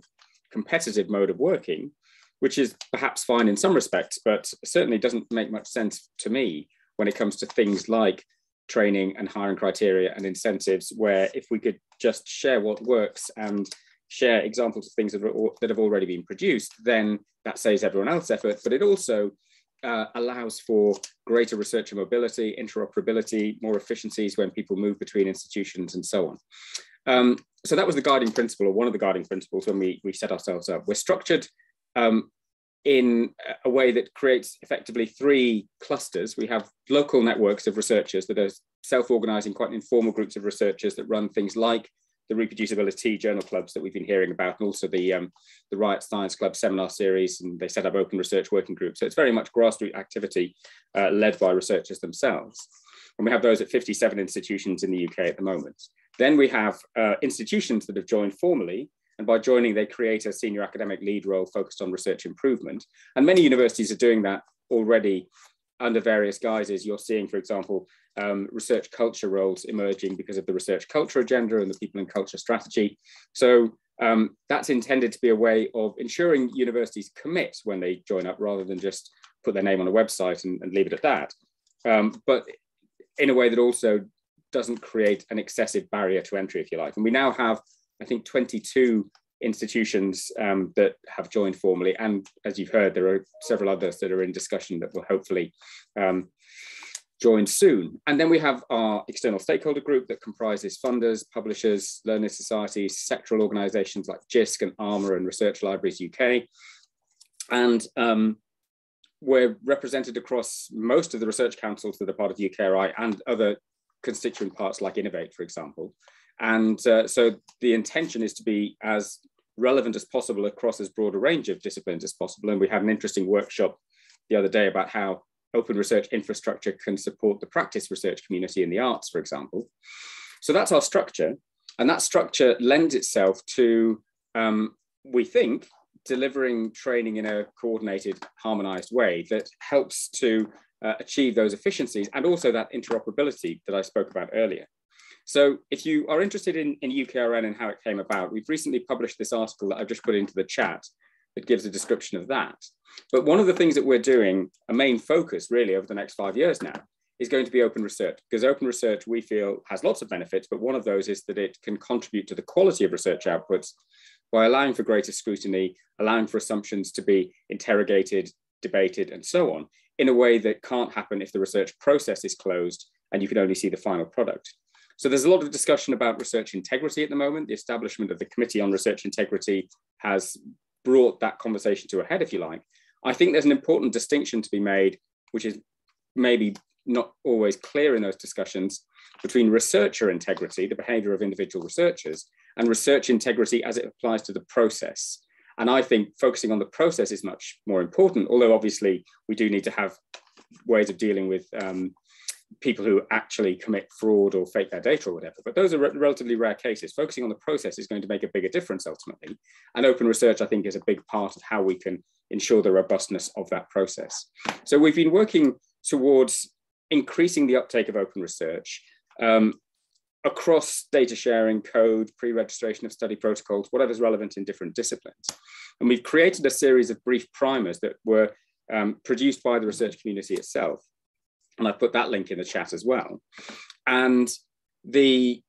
competitive mode of working, which is perhaps fine in some respects, but certainly doesn't make much sense to me when it comes to things like training and hiring criteria and incentives, where if we could just share what works and share examples of things that have already been produced, then that saves everyone else effort, but it also allows for greater researcher mobility, interoperability, more efficiencies when people move between institutions and so on. So that was the guiding principle, or one of the guiding principles when we set ourselves up. We're structured in a way that creates effectively 3 clusters. We have local networks of researchers that are self-organizing, quite informal groups of researchers that run things like the reproducibility journal clubs that we've been hearing about, and also the Riot Science Club seminar series, and they set up open research working groups. So it's very much grassroots activity led by researchers themselves. And we have those at 57 institutions in the UK at the moment. Then we have institutions that have joined formally, and by joining, they create a senior academic lead role focused on research improvement. And many universities are doing that already under various guises. You're seeing, for example, research culture roles emerging because of the research culture agenda and the people and culture strategy. So that's intended to be a way of ensuring universities commit when they join up, rather than just put their name on a website and leave it at that. But in a way that also doesn't create an excessive barrier to entry, if you like. And we now have, I think, 22 institutions that have joined formally. And as you've heard, there are several others that are in discussion that will hopefully join soon. And then we have our external stakeholder group that comprises funders, publishers, learner societies, sectoral organizations like JISC and ARMA and Research Libraries UK. And we're represented across most of the research councils that are part of UKRI and other constituent parts like Innovate, for example. And so the intention is to be as relevant as possible across as broad a range of disciplines as possible. And we had an interesting workshop the other day about how open research infrastructure can support the practice research community in the arts, for example. So that's our structure. And that structure lends itself to, we think, delivering training in a coordinated, harmonized way that helps to achieve those efficiencies and also that interoperability that I spoke about earlier. So if you are interested in UKRN and how it came about, we've recently published this article that I've just put into the chat that gives a description of that. But one of the things that we're doing, a main focus really over the next 5 years now, is going to be open research, because open research we feel has lots of benefits, but one of those is that it can contribute to the quality of research outputs by allowing for greater scrutiny, allowing for assumptions to be interrogated, debated, and so on, in a way that can't happen if the research process is closed and you can only see the final product. So there's a lot of discussion about research integrity at the moment. The establishment of the Committee on Research Integrity has brought that conversation to a head, if you like. I think there's an important distinction to be made, which is maybe not always clear in those discussions, between researcher integrity, the behavior of individual researchers, and research integrity as it applies to the process. And I think focusing on the process is much more important, although obviously we do need to have ways of dealing with people who actually commit fraud or fake their data or whatever. But those are relatively rare cases. Focusing on the process is going to make a bigger difference ultimately. And open research, I think, is a big part of how we can ensure the robustness of that process. So we've been working towards increasing the uptake of open research across data sharing, code, pre-registration of study protocols, whatever's relevant in different disciplines. And we've created a series of brief primers that were produced by the research community itself. And I've put that link in the chat as well. And the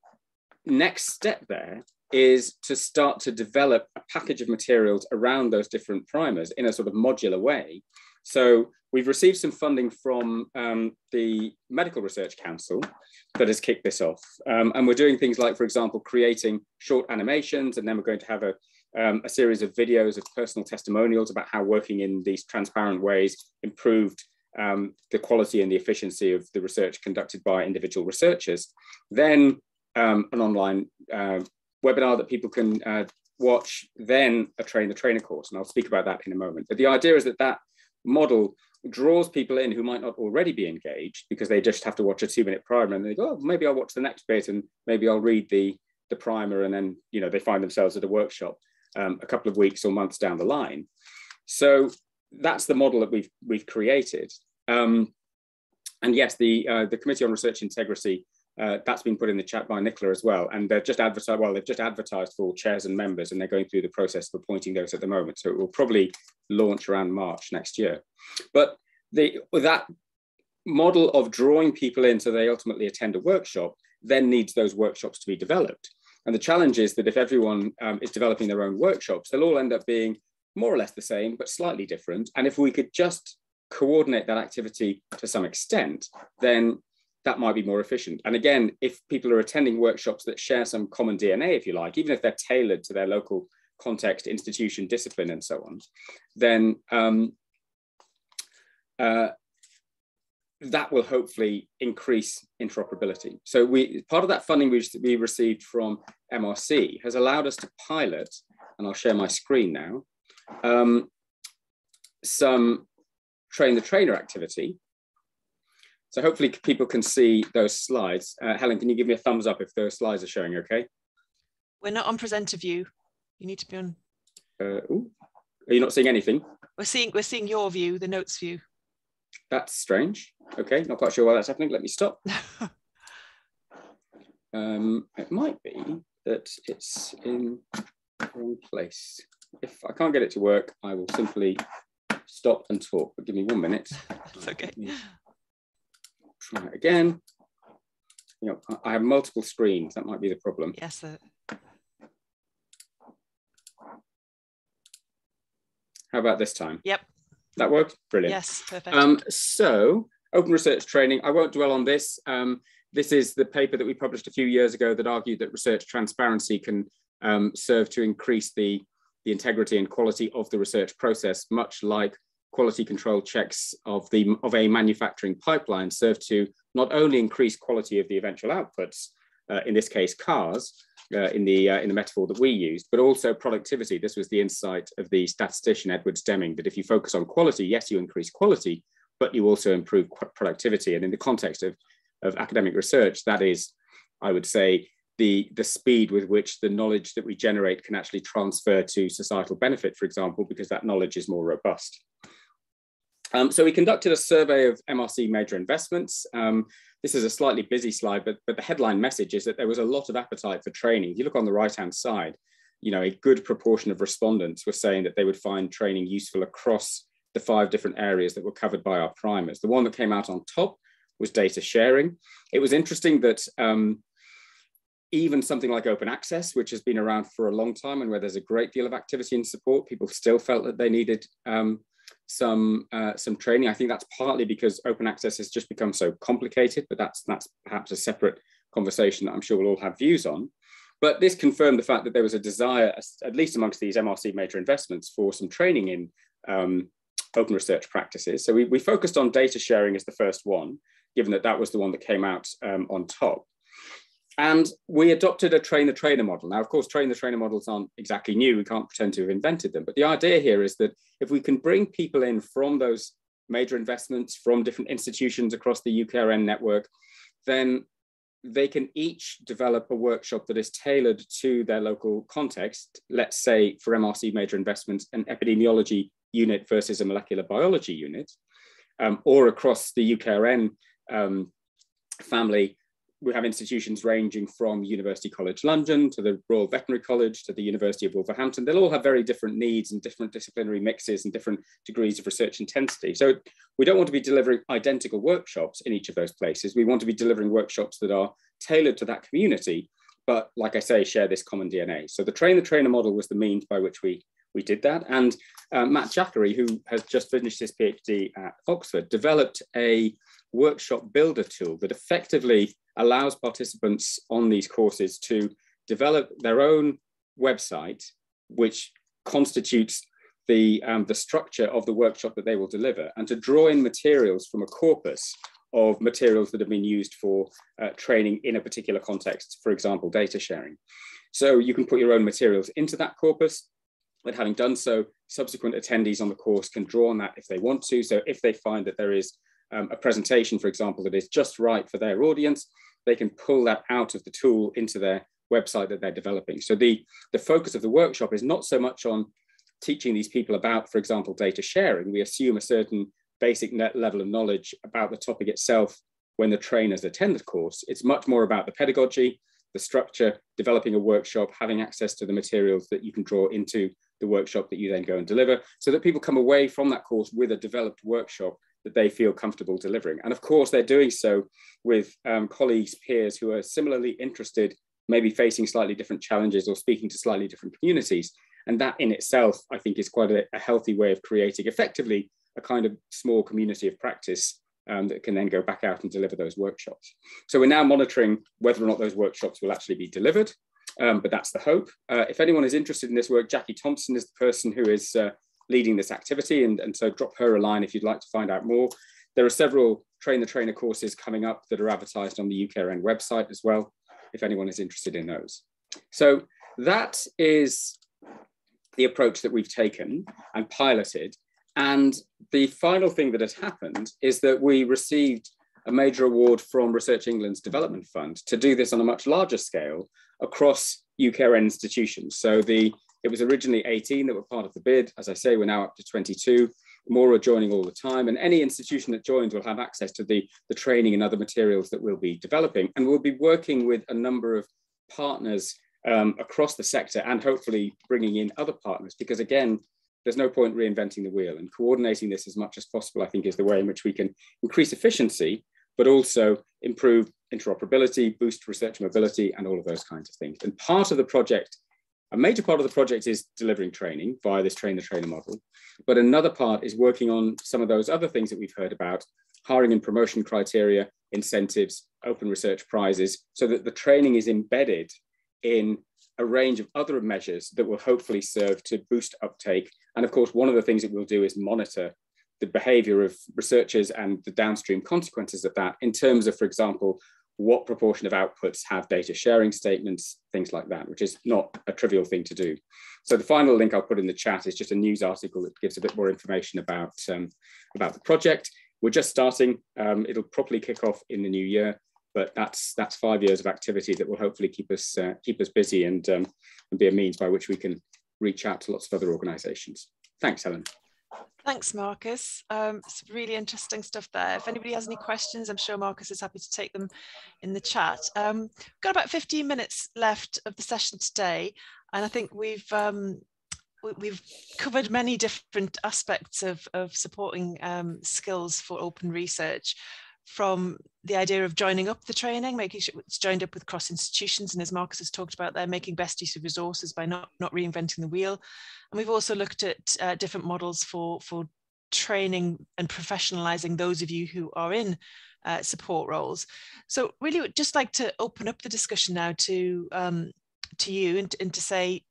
next step there is to start to develop a package of materials around those different primers in a sort of modular way. So we've received some funding from the Medical Research Council that has kicked this off. And we're doing things like, for example, creating short animations, and then we're going to have a series of videos of personal testimonials about how working in these transparent ways improved the quality and the efficiency of the research conducted by individual researchers. Then an online webinar that people can watch, then a train-the-trainer course. And I'll speak about that in a moment. But the idea is that that model draws people in who might not already be engaged because they just have to watch a 2-minute primer and they go, oh, maybe I'll watch the next bit and maybe I'll read the primer, and then they find themselves at a workshop a couple of weeks or months down the line. So that's the model that we've created. And yes, the Committee on Research Integrity, that's been put in the chat by Nicola as well. And they've just advertised for all chairs and members, and they're going through the process of appointing those at the moment. So it will probably launch around March next year. But that model of drawing people in so they ultimately attend a workshop then needs those workshops to be developed. And the challenge is that if everyone is developing their own workshops, they'll all end up being more or less the same, but slightly different. And if we could just coordinate that activity to some extent, then that might be more efficient. And again, if people are attending workshops that share some common DNA, if you like, even if they're tailored to their local context, institution, discipline, and so on, then that will hopefully increase interoperability. So part of that funding we received from MRC has allowed us to pilot, and I'll share my screen now, some train-the-trainer activity. So hopefully people can see those slides. Helen, can you give me a thumbs up if those slides are showing okay? We're not on presenter view. You need to be on. Ooh. Are you not seeing anything? We're seeing your view, the notes view. That's strange. Okay, not quite sure why that's happening. Let me stop. It might be that it's in the wrong place. If I can't get it to work, I will simply stop and talk, but give me 1 minute. It's okay. Try it again. I have multiple screens. That might be the problem. Yes, sir. How about this time? Yep. That worked? Brilliant. Yes, perfect. So, open research training, I won't dwell on this. This is the paper that we published a few years ago that argued that research transparency can serve to increase the integrity and quality of the research process, much like quality control checks of a manufacturing pipeline serve to not only increase quality of the eventual outputs, in this case cars, in the metaphor that we used, but also productivity. This was the insight of the statistician Edward Deming, that if you focus on quality, yes, you increase quality, but you also improve productivity. And in the context of academic research, that is, I would say, the speed with which the knowledge that we generate can actually transfer to societal benefit, for example, because that knowledge is more robust. So we conducted a survey of MRC major investments. This is a slightly busy slide, but the headline message is that there was a lot of appetite for training. If you look on the right-hand side, a good proportion of respondents were saying that they would find training useful across the 5 different areas that were covered by our primers. The one that came out on top was data sharing. It was interesting that even something like open access, which has been around for a long time and where there's a great deal of activity and support, people still felt that they needed some training. I think that's partly because open access has just become so complicated, but that's perhaps a separate conversation that I'm sure we'll all have views on. But this confirmed the fact that there was a desire, at least amongst these MRC major investments, for some training in open research practices. So we focused on data sharing as the first one, given that that was the one that came out on top. And we adopted a train-the-trainer model. Now, of course, train-the-trainer models aren't exactly new. We can't pretend to have invented them. But the idea here is that if we can bring people in from those major investments, from different institutions across the UKRN network, then they can each develop a workshop that is tailored to their local context. Let's say for MRC major investments, an epidemiology unit versus a molecular biology unit, or across the UKRN family. We have institutions ranging from University College London to the Royal Veterinary College to the University of Wolverhampton. They'll all have very different needs and different disciplinary mixes and different degrees of research intensity. So we don't want to be delivering identical workshops in each of those places. We want to be delivering workshops that are tailored to that community, but like I say, share this common DNA. So the train-the-trainer model was the means by which we did that. And Matt Jackery, who has just finished his PhD at Oxford, developed a workshop builder tool that effectively allows participants on these courses to develop their own website, which constitutes the structure of the workshop that they will deliver, and to draw in materials from a corpus of materials that have been used for training in a particular context, for example, data sharing. So you can put your own materials into that corpus, but having done so, subsequent attendees on the course can draw on that if they want to. So if they find that there is a presentation, for example, that is just right for their audience, they can pull that out of the tool into their website that they're developing. So the focus of the workshop is not so much on teaching these people about, for example, data sharing. We assume a certain basic level of knowledge about the topic itself when the trainers attend the course. It's much more about the pedagogy, the structure, developing a workshop, having access to the materials that you can draw into the workshop that you then go and deliver, so that people come away from that course with a developed workshop that they feel comfortable delivering. And of course, they're doing so with colleagues, peers who are similarly interested, maybe facing slightly different challenges or speaking to slightly different communities. And that in itself, I think, is quite a healthy way of creating effectively a kind of small community of practice that can then go back out and deliver those workshops. So we're now monitoring whether or not those workshops will actually be delivered, but that's the hope. If anyone is interested in this work, Jackie Thompson is the person who is leading this activity, and so drop her a line if you'd like to find out more. There are several train-the-trainer courses coming up that are advertised on the UKRN website as well, if anyone is interested in those. So that is the approach that we've taken and piloted. And the final thing that has happened is that we received a major award from Research England's Development Fund to do this on a much larger scale across UKRN institutions. So it was originally 18 that were part of the bid. As I say, we're now up to 22. More are joining all the time. And any institution that joins will have access to the training and other materials that we'll be developing. And we'll be working with a number of partners across the sector, and hopefully bringing in other partners, because again, there's no point reinventing the wheel, and coordinating this as much as possible, I think, is the way in which we can increase efficiency, but also improve interoperability, boost research mobility, and all of those kinds of things. And part of the project, a major part of the project, is delivering training via this train-the-trainer model. But another part is working on some of those other things that we've heard about: hiring and promotion criteria, incentives, open research prizes, so that the training is embedded in a range of other measures that will hopefully serve to boost uptake. And of course, one of the things that we'll do is monitor the behavior of researchers and the downstream consequences of that in terms of, for example, what proportion of outputs have data sharing statements, things like that, which is not a trivial thing to do. So the final link I'll put in the chat is just a news article that gives a bit more information about the project. We're just starting. It'll properly kick off in the new year, but that's 5 years of activity that will hopefully keep us busy and be a means by which we can reach out to lots of other organisations. Thanks, Helen. Thanks, Marcus. It's really interesting stuff there. If anybody has any questions, I'm sure Marcus is happy to take them in the chat. We've got about 15 minutes left of the session today, and I think we've covered many different aspects of supporting skills for open research, from the idea of joining up the training, making sure it's joined up with cross institutions, and as Marcus has talked about there, making best use of resources by not reinventing the wheel. And we've also looked at different models for training and professionalizing those of you who are in support roles. So really would just like to open up the discussion now to you and to say,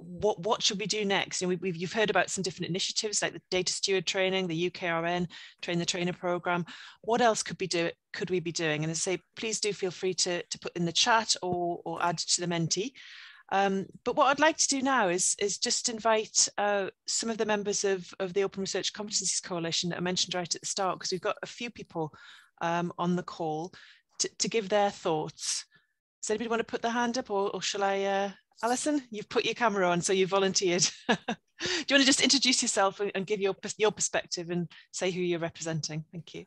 what should we do next? You've heard about some different initiatives like the data steward training, the UKRN train the trainer program. What else could we be doing? And I say, please do feel free to put in the chat or add to the Menti. But what I'd like to do now is just invite some of the members of the Open Research Competencies Coalition that I mentioned right at the start, because we've got a few people on the call to give their thoughts. Does anybody want to put their hand up, or shall I? Alison, you've put your camera on, so you volunteered. Do you want to just introduce yourself and give your perspective and say who you're representing? Thank you.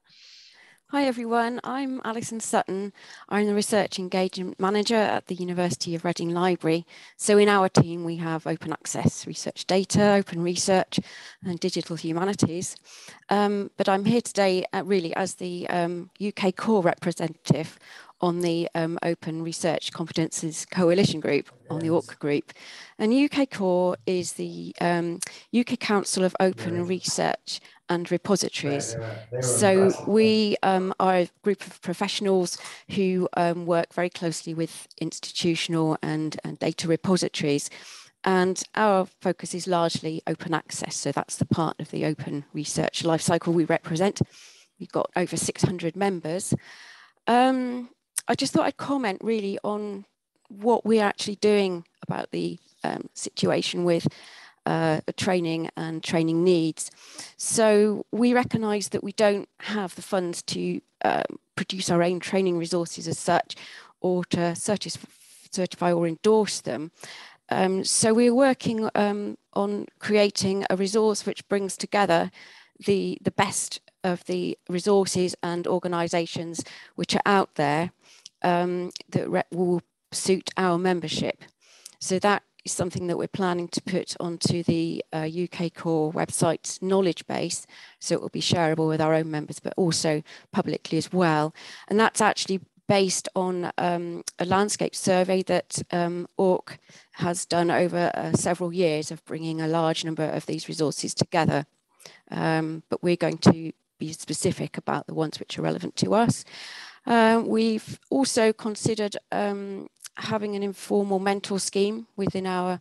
Hi everyone, I'm Alison Sutton. I'm the Research Engagement Manager at the University of Reading Library. So in our team we have open access, research data, open research and digital humanities. But I'm here today really as the UK core representative on the Open Research Competencies Coalition group, on the ORCC group. And UK Core is the UK Council of Open Research and Repositories. So we are a group of professionals who work very closely with institutional and data repositories. And our focus is largely open access. So that's the part of the open research lifecycle we represent. We've got over 600 members. I just thought I'd comment really on what we're actually doing about the situation with training and training needs. So we recognise that we don't have the funds to produce our own training resources as such, or to certify or endorse them. So we're working on creating a resource which brings together the best of the resources and organisations which are out there that will suit our membership. So that is something that we're planning to put onto the UK Core website's knowledge base, so it will be shareable with our own members, but also publicly as well. And that's actually based on a landscape survey that ORCC has done over several years of bringing a large number of these resources together. But we're going to be specific about the ones which are relevant to us. We've also considered having an informal mentor scheme within our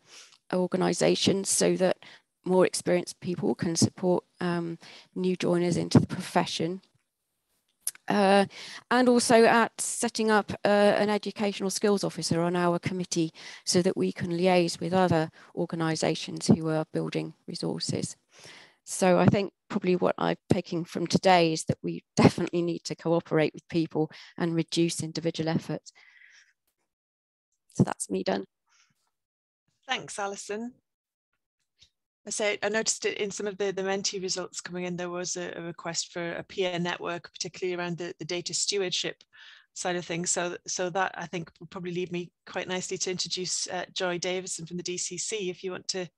organisation so that more experienced people can support new joiners into the profession. And also at setting up an educational skills officer on our committee so that we can liaise with other organisations who are building resources. So I think probably what I'm taking from today is that we definitely need to cooperate with people and reduce individual effort. So that's me done. Thanks, Alison. I noticed it in some of the Menti results coming in, there was a request for a peer network, particularly around the data stewardship side of things. So that I think will probably lead me quite nicely to introduce Joy Davison from the DCC, if you want to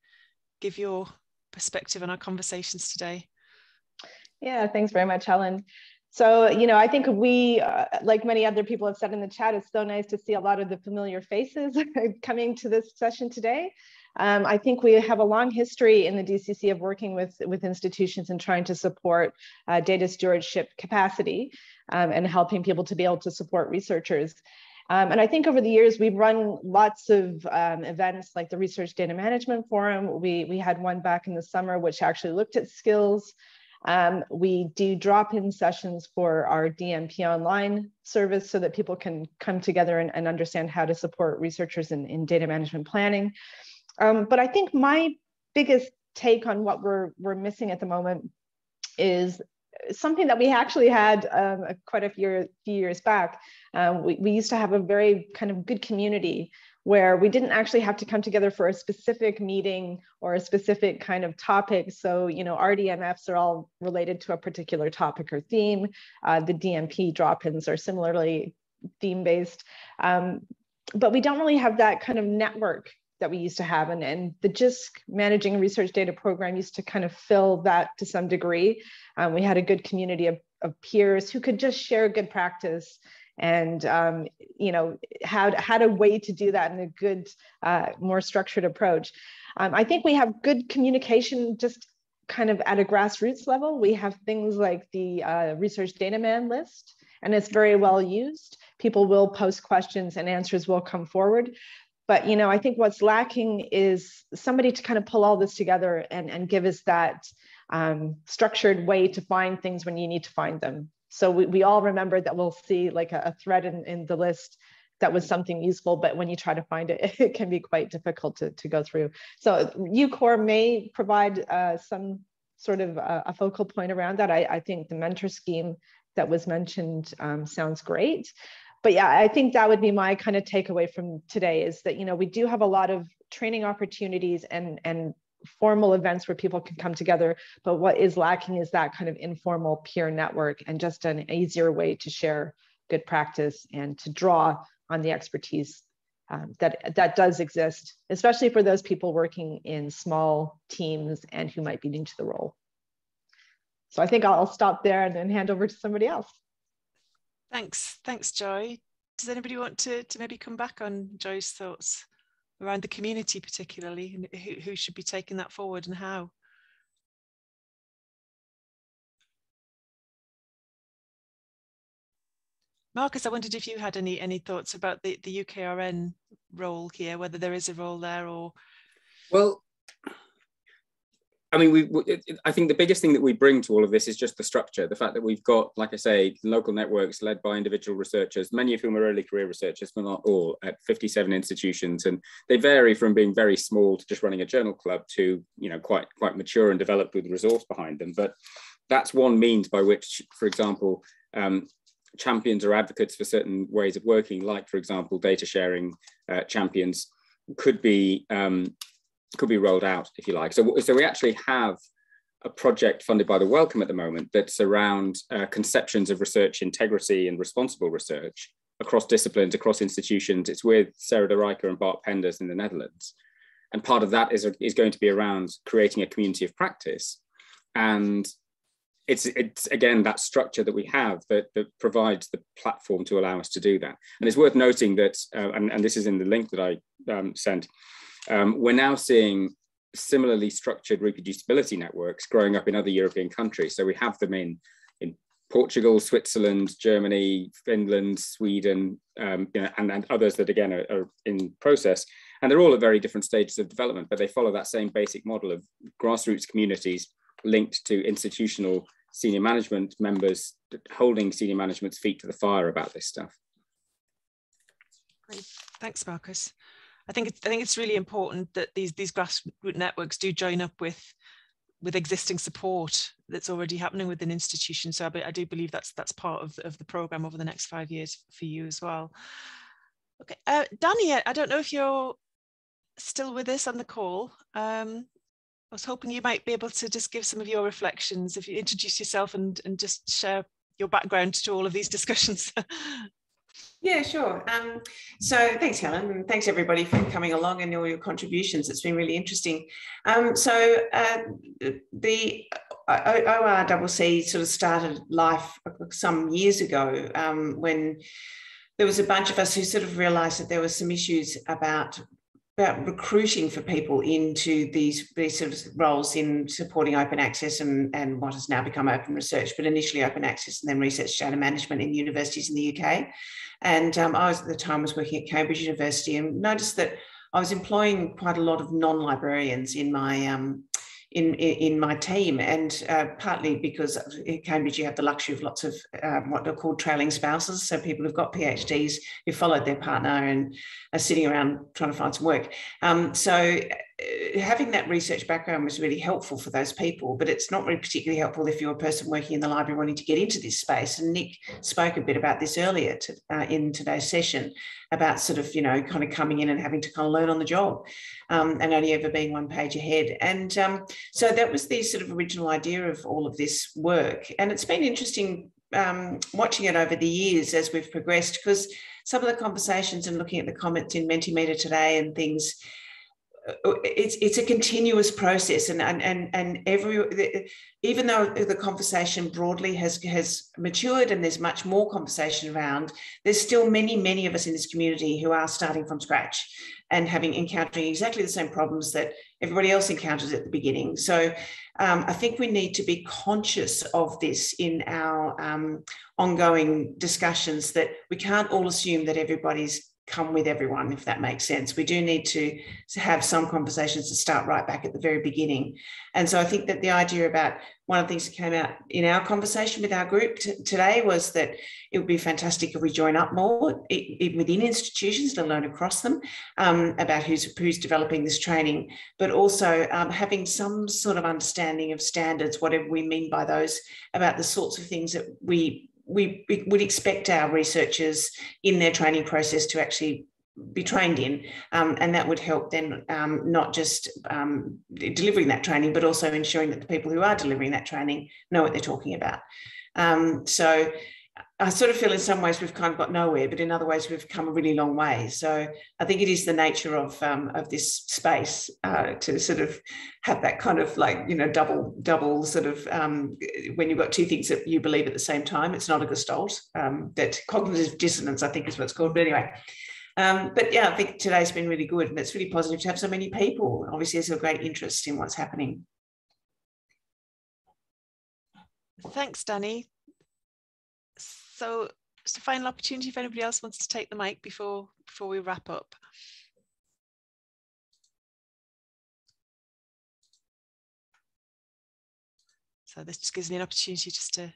give your perspective on our conversations today. Yeah, thanks very much, Helen. So, I think we, like many other people have said in the chat, it's so nice to see a lot of the familiar faces coming to this session today. I think we have a long history in the DCC of working with institutions and trying to support data stewardship capacity and helping people to be able to support researchers. And I think over the years, we've run lots of events like the Research Data Management Forum. We had one back in the summer, which actually looked at skills. We do drop-in sessions for our DMP online service so that people can come together and understand how to support researchers in data management planning. But I think my biggest take on what we're missing at the moment is something that we actually had quite a few years back. We used to have a very kind of good community where we didn't actually have to come together for a specific meeting or a specific kind of topic. So, RDMFs are all related to a particular topic or theme. The DMP drop-ins are similarly theme-based. But we don't really have that kind of network that we used to have. And the JISC Managing Research Data Program used to kind of fill that to some degree. We had a good community of peers who could just share good practice and had a way to do that in a good, more structured approach. I think we have good communication just kind of at a grassroots level. We have things like the Research Data Man list, and it's very well used. People will post questions and answers will come forward. But, you know, I think what's lacking is somebody to kind of pull all this together and give us that structured way to find things when you need to find them. So we all remember that we'll see like a thread in the list that was something useful, but when you try to find it, it can be quite difficult to go through. So UCOR may provide some sort of a focal point around that. I think the mentor scheme that was mentioned sounds great. But yeah, I think that would be my kind of takeaway from today, is that, you know, we do have a lot of training opportunities and formal events where people can come together, but what is lacking is that kind of informal peer network and just an easier way to share good practice and to draw on the expertise that does exist, especially for those people working in small teams and who might be new to the role. So I think I'll stop there and then hand over to somebody else. Thanks, Joy. Does anybody want to maybe come back on Joy's thoughts around the community particularly, and who should be taking that forward and how? Marcus, I wondered if you had any thoughts about the UKRN role here, whether there is a role there or... Well, I mean, I think the biggest thing that we bring to all of this is just the structure, the fact that we've got, like I say, local networks led by individual researchers, many of whom are early career researchers, but not all, at 57 institutions. And they vary from being very small to just running a journal club to, you know, quite mature and developed with resource behind them. But that's one means by which, for example, champions or advocates for certain ways of working, like, for example, data sharing champions, could be rolled out, if you like. So we actually have a project funded by the Wellcome at the moment that's around conceptions of research integrity and responsible research across disciplines, across institutions. It's with Sarah de Rijker and Bart Penders in the Netherlands. And part of that is going to be around creating a community of practice. And it's again, that structure that we have that provides the platform to allow us to do that. And it's worth noting that, and this is in the link that I sent, we're now seeing similarly structured reproducibility networks growing up in other European countries. So we have them in Portugal, Switzerland, Germany, Finland, Sweden, you know, and others that again are in process. And they're all at very different stages of development, but they follow that same basic model of grassroots communities linked to institutional senior management members holding senior management's feet to the fire about this stuff. Great. Thanks, Marcus. I think it's really important that these grassroots networks do join up with existing support that's already happening within institutions. So I do believe that's part of the program over the next 5 years for you as well. Okay, Danny, I don't know if you're still with us on the call. I was hoping you might be able to just give some of your reflections, if you introduce yourself and just share your background to all of these discussions. Yeah, sure. So thanks, Helen, and thanks everybody for coming along and all your contributions. It's been really interesting. The ORCC sort of started life some years ago when there was a bunch of us who sort of realised that there were some issues about recruiting for people into these sort of roles in supporting open access and what has now become open research, but initially open access and then research data management in universities in the UK. And I was at the time working at Cambridge University and noticed that I was employing quite a lot of non-librarians in my in my team, and partly because at Cambridge you have the luxury of lots of what are called trailing spouses, so people who've got PhDs who followed their partner and are sitting around trying to find some work. So having that research background was really helpful for those people, but it's not really particularly helpful if you're a person working in the library wanting to get into this space. And Nick spoke a bit about this earlier in today's session, about sort of, you know, kind of coming in and having to kind of learn on the job and only ever being one page ahead. And so that was the sort of original idea of all of this work. And it's been interesting watching it over the years as we've progressed, because some of the conversations and looking at the comments in Mentimeter today and things, it's a continuous process, and even though the conversation broadly has matured and there's much more conversation around, there's still many of us in this community who are starting from scratch and encountering exactly the same problems that everybody else encounters at the beginning. So I think we need to be conscious of this in our ongoing discussions, that we can't all assume that everybody's come with everyone, if that makes sense. We do need to have some conversations to start right back at the very beginning. And so I think that the idea about one of the things that came out in our conversation with our group today was that it would be fantastic if we join up more within institutions, let alone across them, about who's developing this training, but also having some sort of understanding of standards, whatever we mean by those, about the sorts of things that we would expect our researchers in their training process to actually be trained in, and that would help then not just delivering that training, but also ensuring that the people who are delivering that training know what they're talking about. So I sort of feel in some ways we've kind of got nowhere, but in other ways we've come a really long way. So I think it is the nature of this space to sort of have that kind of like, you know, double sort of, when you've got two things that you believe at the same time. It's not a gestalt, that cognitive dissonance, I think is what it's called. But anyway, but yeah, I think today's been really good, and it's really positive to have so many people. Obviously, there's a great interest in what's happening. Thanks, Danny. So just a final opportunity if anybody else wants to take the mic before we wrap up. So this just gives me an opportunity just to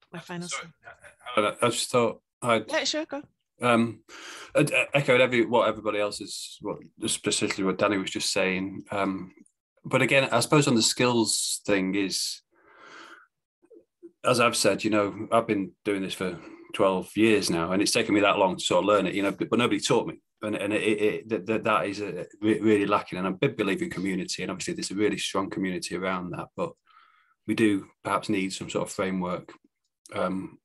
put my final. I just thought yeah, sure, go. Echoed what everybody else is, specifically what Danny was just saying. But again, I suppose on the skills thing is, as I've said, you know, I've been doing this for 12 years now, and it's taken me that long to sort of learn it, you know, but nobody taught me. And that is really lacking. And I'm a big believer in community, and obviously there's a really strong community around that, but we do perhaps need some sort of framework. And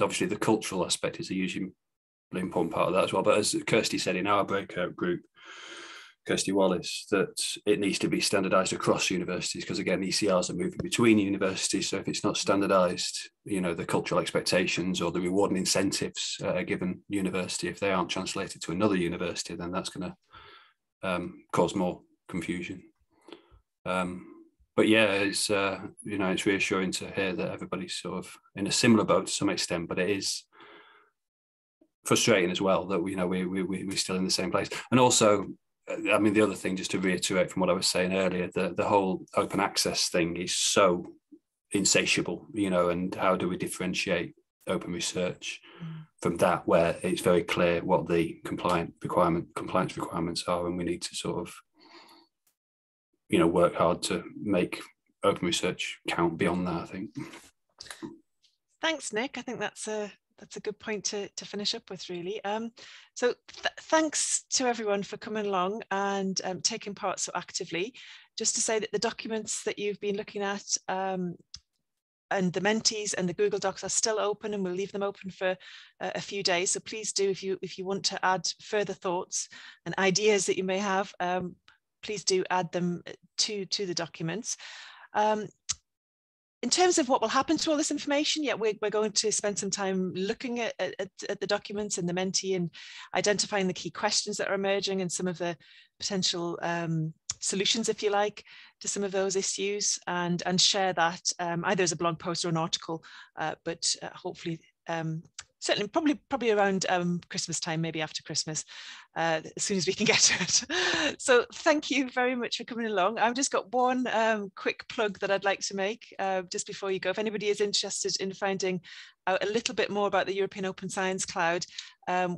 obviously the cultural aspect is a hugely important part of that as well. But as Kirsty said in our breakout group, Kirsty Wallace, that it needs to be standardised across universities, because again, ECRs are moving between universities. So if it's not standardised, you know, the cultural expectations or the rewarding incentives are given university, if they aren't translated to another university, then that's going to cause more confusion. But yeah, it's you know, it's reassuring to hear that everybody's sort of in a similar boat to some extent, but it is frustrating as well that we're still in the same place. And also, I mean, the other thing, just to reiterate from what I was saying earlier, the whole open access thing is so insatiable, you know, and how do we differentiate open research from that, where it's very clear what the compliance requirements are, and we need to sort of, you know, work hard to make open research count beyond that, I think. Thanks, Nick. I think that's a good point to finish up with, really. So thanks to everyone for coming along and taking part so actively. Just to say that the documents that you've been looking at and the Mentees and the Google Docs are still open, and we'll leave them open for a few days. So please do, if you want to add further thoughts and ideas that you may have, please do add them to the documents. In terms of what will happen to all this information, yeah, we're going to spend some time looking at the documents and the Mentee and identifying the key questions that are emerging and some of the potential solutions, if you like, to some of those issues, and share that either as a blog post or an article, but hopefully certainly probably around Christmas time, maybe after Christmas, as soon as we can get to it. So thank you very much for coming along. I've just got one quick plug that I'd like to make just before you go. If anybody is interested in finding out a little bit more about the European Open Science Cloud,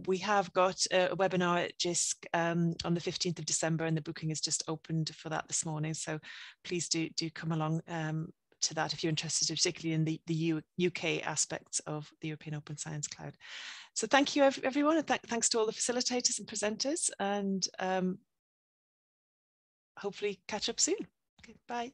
we have got a webinar at JISC on the 15th of December, and the booking is just opened for that this morning. So please do come along to that if you're interested, particularly in the UK aspects of the European Open Science Cloud. So thank you, everyone, and thanks to all the facilitators and presenters, and hopefully catch up soon. Okay, bye.